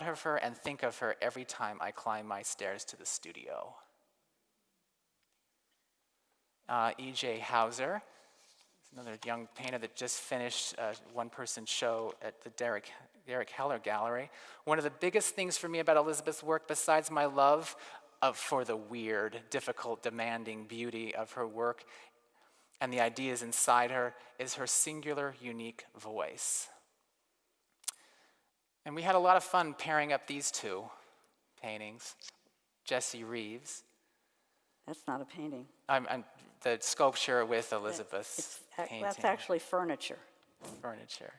of her and think of her every time I climb my stairs to the studio." E.J. Hauser, another young painter that just finished a one-person show at the Derek Heller Gallery. "One of the biggest things for me about Elizabeth's work, besides my love for the weird, difficult, demanding beauty of her work and the ideas inside her, is her singular, unique voice." And we had a lot of fun pairing up these two paintings. Jesse Reeves. That's not a painting. The sculpture with Elizabeth's painting. That's actually furniture. Furniture.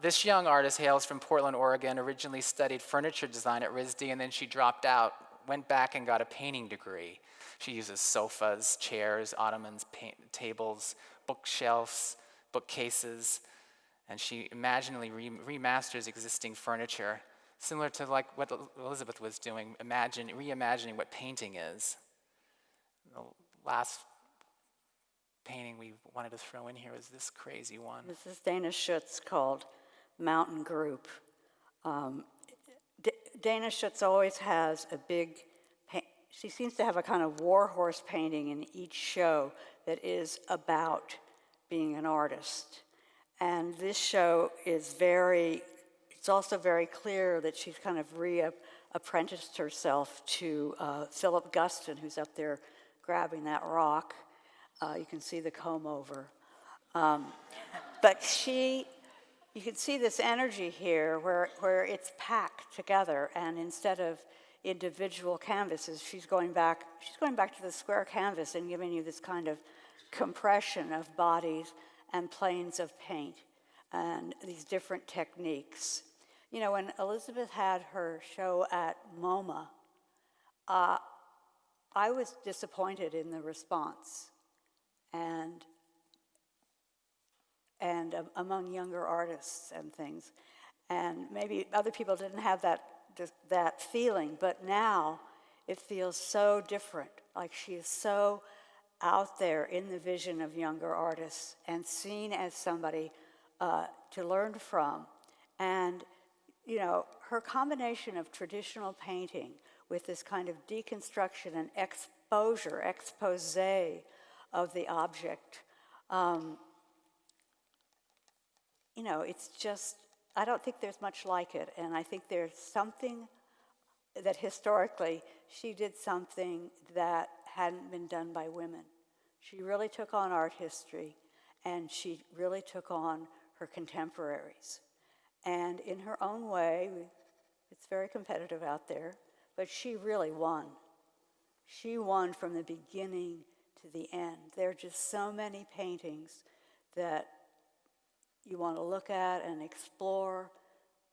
This young artist hails from Portland, Oregon, originally studied furniture design at RISD, and then she dropped out, went back and got a painting degree. She uses sofas, chairs, ottomans, tables, bookshelves, bookcases, and she imaginally remasters existing furniture, similar to like what Elizabeth was doing, reimagining what painting is. The last painting we wanted to throw in here is this crazy one. This is Dana Schutz, called Mountain Group. Dana Schutz always has a big, she seems to have a kind of warhorse painting in each show that is about being an artist. And this show is it's also very clear that she's kind of apprenticed herself to Philip Guston, who's up there grabbing that rock. You can see the comb over. But you can see this energy here where it's packed together, and instead of individual canvases, she's going back to the square canvas and giving you this kind of compression of bodies and planes of paint and these different techniques. You know, when Elizabeth had her show at MoMA, I was disappointed in the response, and among younger artists and things. And maybe other people didn't have that feeling, but now it feels so different. Like she is so out there in the vision of younger artists and seen as somebody to learn from. And, you know, her combination of traditional painting with this kind of deconstruction and expose of the object. It's just, I don't think there's much like it, and I think there's something that historically she did something that hadn't been done by women. She really took on art history, and she really took on her contemporaries. And in her own way, it's very competitive out there, but she really won. She won from the beginning to the end. There are just so many paintings that you want to look at and explore,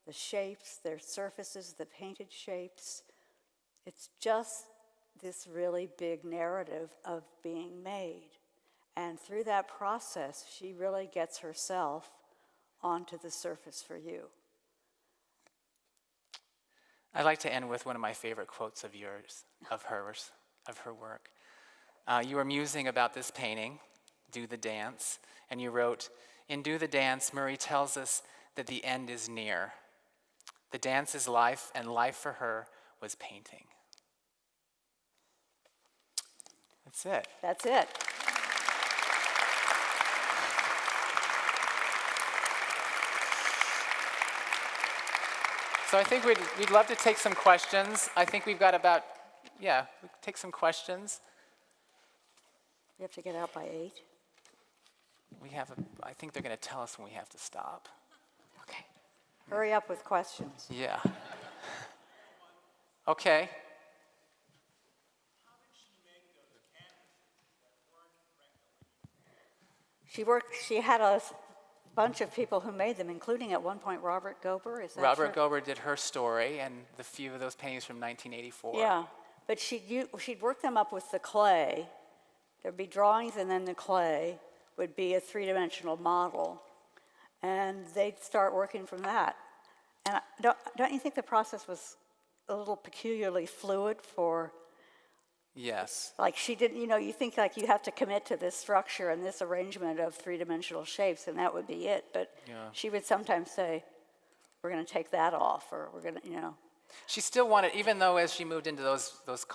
the shapes, their surfaces, the painted shapes. It's just this really big narrative of being made. And through that process, she really gets herself onto the surface for you. I'd like to end with one of my favorite quotes of yours, of hers, of her work. You were musing about this painting, Do the Dance, and you wrote, "In Do the Dance, Murray tells us that the end is near. The dance is life, and life for her was painting." That's it. That's it. So I think we'd love to take some questions. I think we've got about, we can take some questions. You have to get out by 8. I think they're going to tell us when we have to stop. Okay. Hurry up with questions. Yeah. Okay. She had a bunch of people who made them, including at one point Robert Gober. Is that Robert true? Gober did her story and the few of those paintings from 1984. Yeah, but she'd work them up with the clay. There'd be drawings, and then the clay would be a three-dimensional model, and they'd start working from that. And don't you think the process was a little peculiarly fluid for? Yes. Like she didn't, you think like you have to commit to this structure and this arrangement of three-dimensional shapes, and that would be it. But she would sometimes say, "We're going to take that off," or "We're going to," She still wanted, even though as she moved into those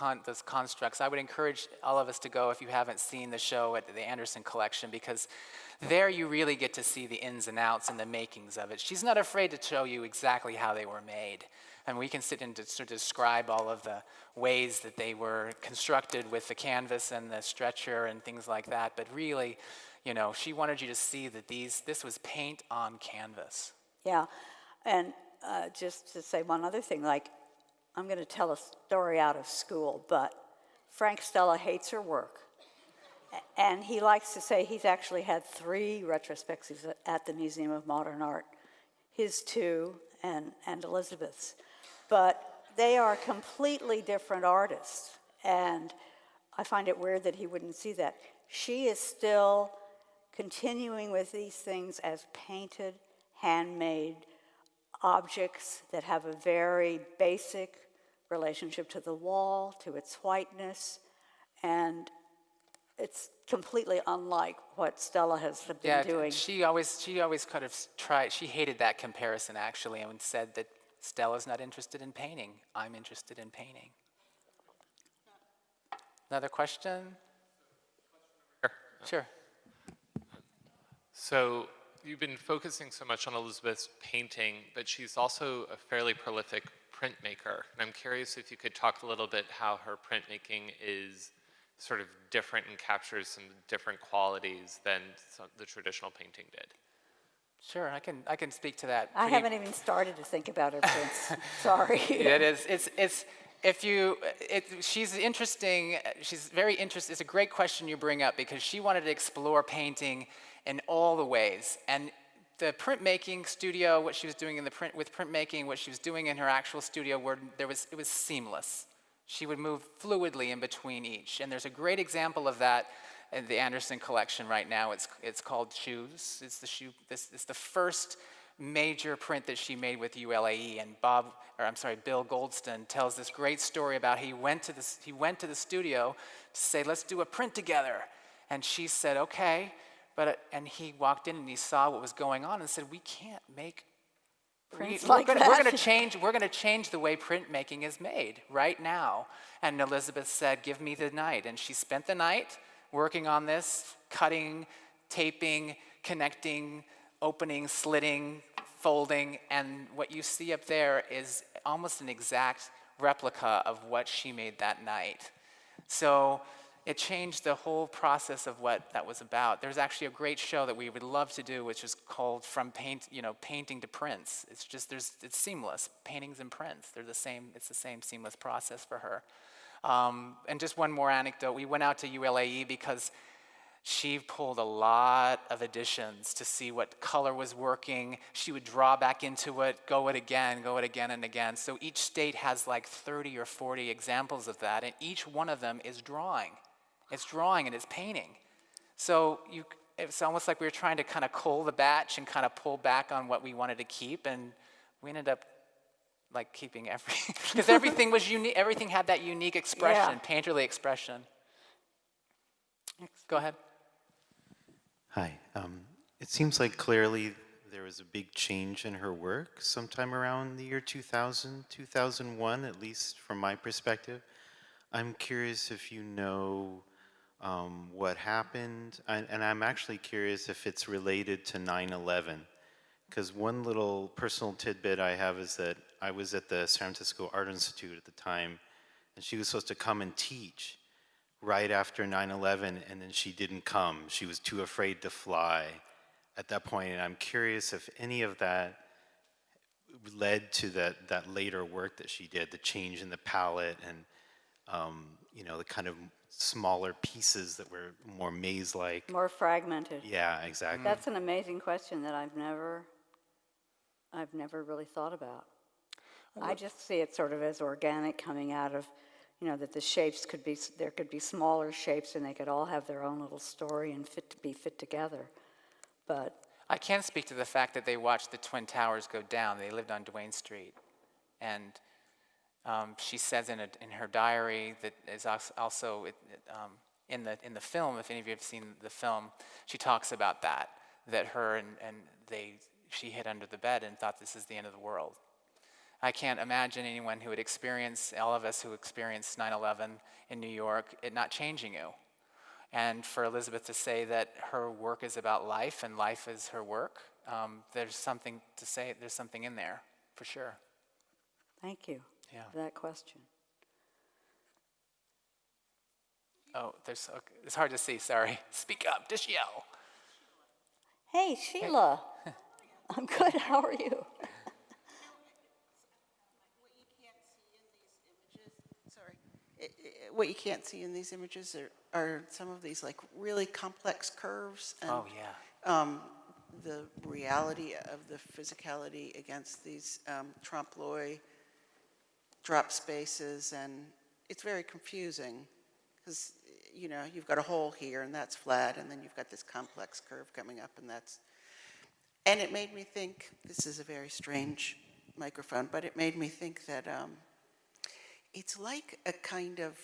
constructs, I would encourage all of us to go if you haven't seen the show at the Anderson Collection, because there you really get to see the ins and outs and the makings of it. She's not afraid to show you exactly how they were made. And we can sit and sort of describe all of the ways that they were constructed with the canvas and the stretcher and things like that. But really, she wanted you to see that this was paint on canvas. Yeah, and just to say one other thing, like I'm going to tell a story out of school, but Frank Stella hates her work. And he likes to say he's actually had 3 retrospectives at the Museum of Modern Art, his 2 and Elizabeth's. But they are completely different artists, and I find it weird that he wouldn't see that. She is still continuing with these things as painted, handmade objects that have a very basic relationship to the wall, to its whiteness, and it's completely unlike what Stella has been doing. She always kind of tried. She hated that comparison actually, and said that Stella's not interested in painting. I'm interested in painting. Another question? Sure. So you've been focusing so much on Elizabeth's painting, but she's also a fairly prolific printmaker. And I'm curious if you could talk a little bit how her printmaking is sort of different and captures some different qualities than the traditional painting did. Sure, I can speak to that. I haven't even started to think about her prints. Sorry. It is. She's interesting. She's very interesting. It's a great question you bring up because she wanted to explore painting in all the ways. And the printmaking studio, what she was doing with printmaking, what she was doing in her actual studio, it was seamless. She would move fluidly in between each. And there's a great example of that in the Anderson collection right now. It's called Shoes. It's the first major print that she made with ULAE. And Bill Goldston tells this great story about he went to the studio to say, "Let's do a print together." And she said, "Okay." And he walked in and he saw what was going on and said, "We can't make prints We're like going that. to change the way printmaking is made right now. And Elizabeth said, give me the night. And she spent the night working on this, cutting, taping, connecting, opening, slitting, folding. And what you see up there is almost an exact replica of what she made that night. So it changed the whole process of what that was about. There's actually a great show that we would love to do, which is called Painting to Prints. It's seamless. Paintings and prints, it's the same seamless process for her. And just one more anecdote. We went out to ULAE because she pulled a lot of editions to see what color was working. She would draw back into it, go it again and again. So each state has like 30 or 40 examples of that, and each one of them is drawing. It's drawing and it's painting. So it's almost like we were trying to kind of cull the batch and kind of pull back on what we wanted to keep, and we ended up like keeping everything, because everything was unique. Everything had that unique expression, painterly expression. Go ahead. Hi. It seems like clearly there was a big change in her work sometime around the year 2000, 2001, at least from my perspective. I'm curious if you know what happened, and I'm actually curious if it's related to 9/11. Because one little personal tidbit I have is that I was at the San Francisco Art Institute at the time, and she was supposed to come and teach right after 9/11, and then she didn't come. She was too afraid to fly at that point, and I'm curious if any of that led to that later work that she did, the change in the palette and the kind of smaller pieces that were more maze-like. More fragmented. Yeah, exactly. That's an amazing question that I've never really thought about. I just see it sort of as organic, coming out of, that the shapes there could be smaller shapes and they could all have their own little story and be fit together. But I can speak to the fact that they watched the Twin Towers go down. They lived on Duane Street. And she says in her diary that is also in the film, if any of you have seen the film, she talks about that her and she hid under the bed and thought this is the end of the world. I can't imagine anyone who would experience, all of us who experienced 9/11 in New York, it not changing you. And for Elizabeth to say that her work is about life and life is her work, there's something to say, there's something in there, for sure. thank you for that question. Oh, it's hard to see, sorry. Speak up, just yell. Hey, Sheila. I'm good. How are you? What you can't see in these images are some of these like really complex curves and the reality of the physicality against these trompe l'oeil drop spaces, and it's very confusing because you've got a hole here and that's flat, and then you've got this complex curve coming up, and it made me think, this is a very strange microphone, but it made me think that it's like a kind of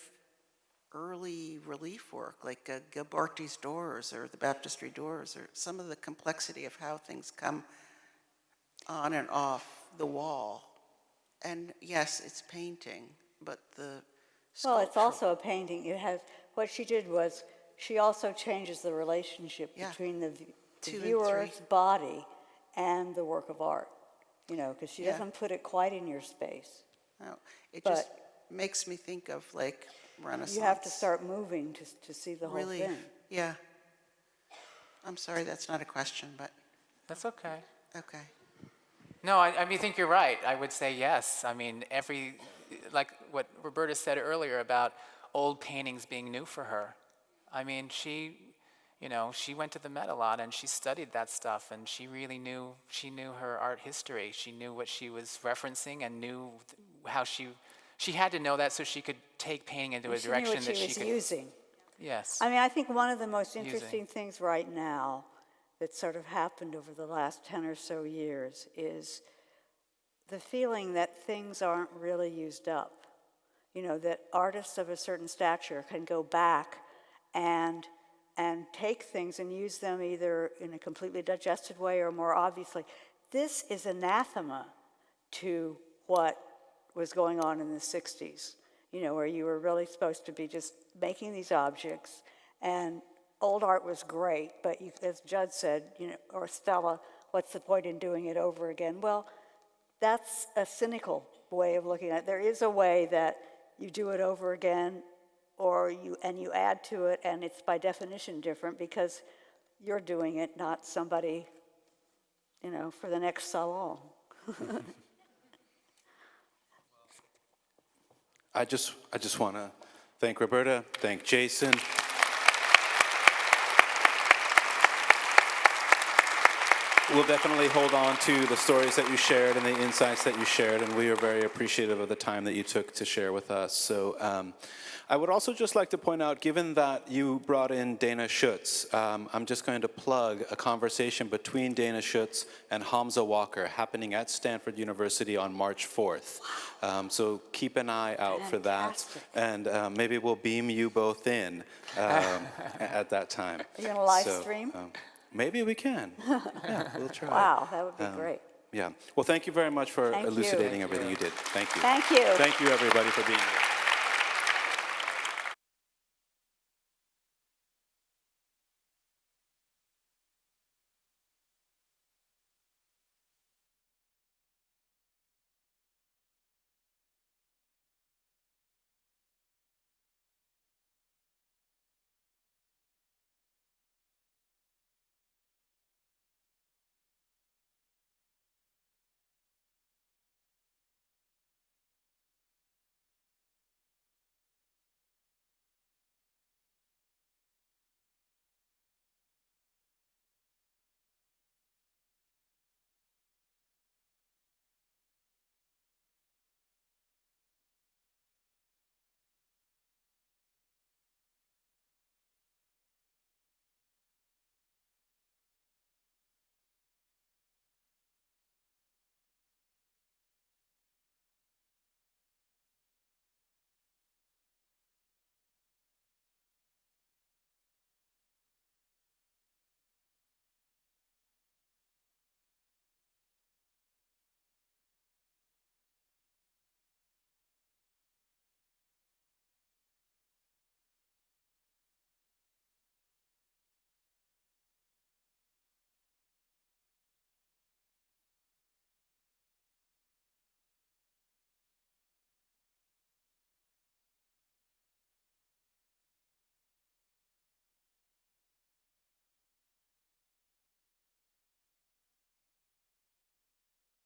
early relief work, like Gilbarty's doors or the baptistry doors, or some of the complexity of how things come on and off the wall. And yes, it's painting, but the Well, it's sculptural- also a painting. What she did was she also changes the relationship between the Two and viewer's three. body and the work of art, because she doesn't put it quite in your space. No, it But- just makes me think of like Renaissance. You have to start moving to see the whole Relief. thing. Yeah. I'm sorry, that's not a question, but That's okay. okay. No, I think you're right. I would say yes. I mean, like what Roberta said earlier about old paintings being new for her. I mean, she went to the Met a lot and she studied that stuff, and she really knew her art history. She knew what she was referencing and knew how she had to know that so she could take painting into a direction that she was could. using. Yes. I mean, I think one of the most interesting things right now that sort of happened over the last 10 or so years is the feeling that things aren't really used up. That artists of a certain stature can go back and take things and use them either in a completely digested way or more obviously. This is anathema to what was going on in the 60s, you know, where you were really supposed to be just making these objects. And old art was great, but you, as Judd said, you know, or Stella, what's the point in doing it over again? Well, that's a cynical way of looking at it. There is a way that you do it over again, or you add to it, and it's by definition different because you're doing it, not somebody, you know, for the next salon. I just want to thank Roberta, thank Jason. We'll definitely hold on to the stories that you shared and the insights that you shared, and we are very appreciative of the time that you took to share with us. So I would also just like to point out, given that you brought in Dana Schutz, I'm just going to plug a conversation between Dana Schutz and Hamza Walker happening at Stanford University on March 4th. So keep an eye out for that, and maybe we'll beam you both in at that time. Are you going to live stream? Maybe we can. Yeah, we'll try. Wow, that would be great. Yeah. Well, thank you very much for Thank elucidating you. everything you did. Thank you. Thank you. Thank you, everybody, for being here.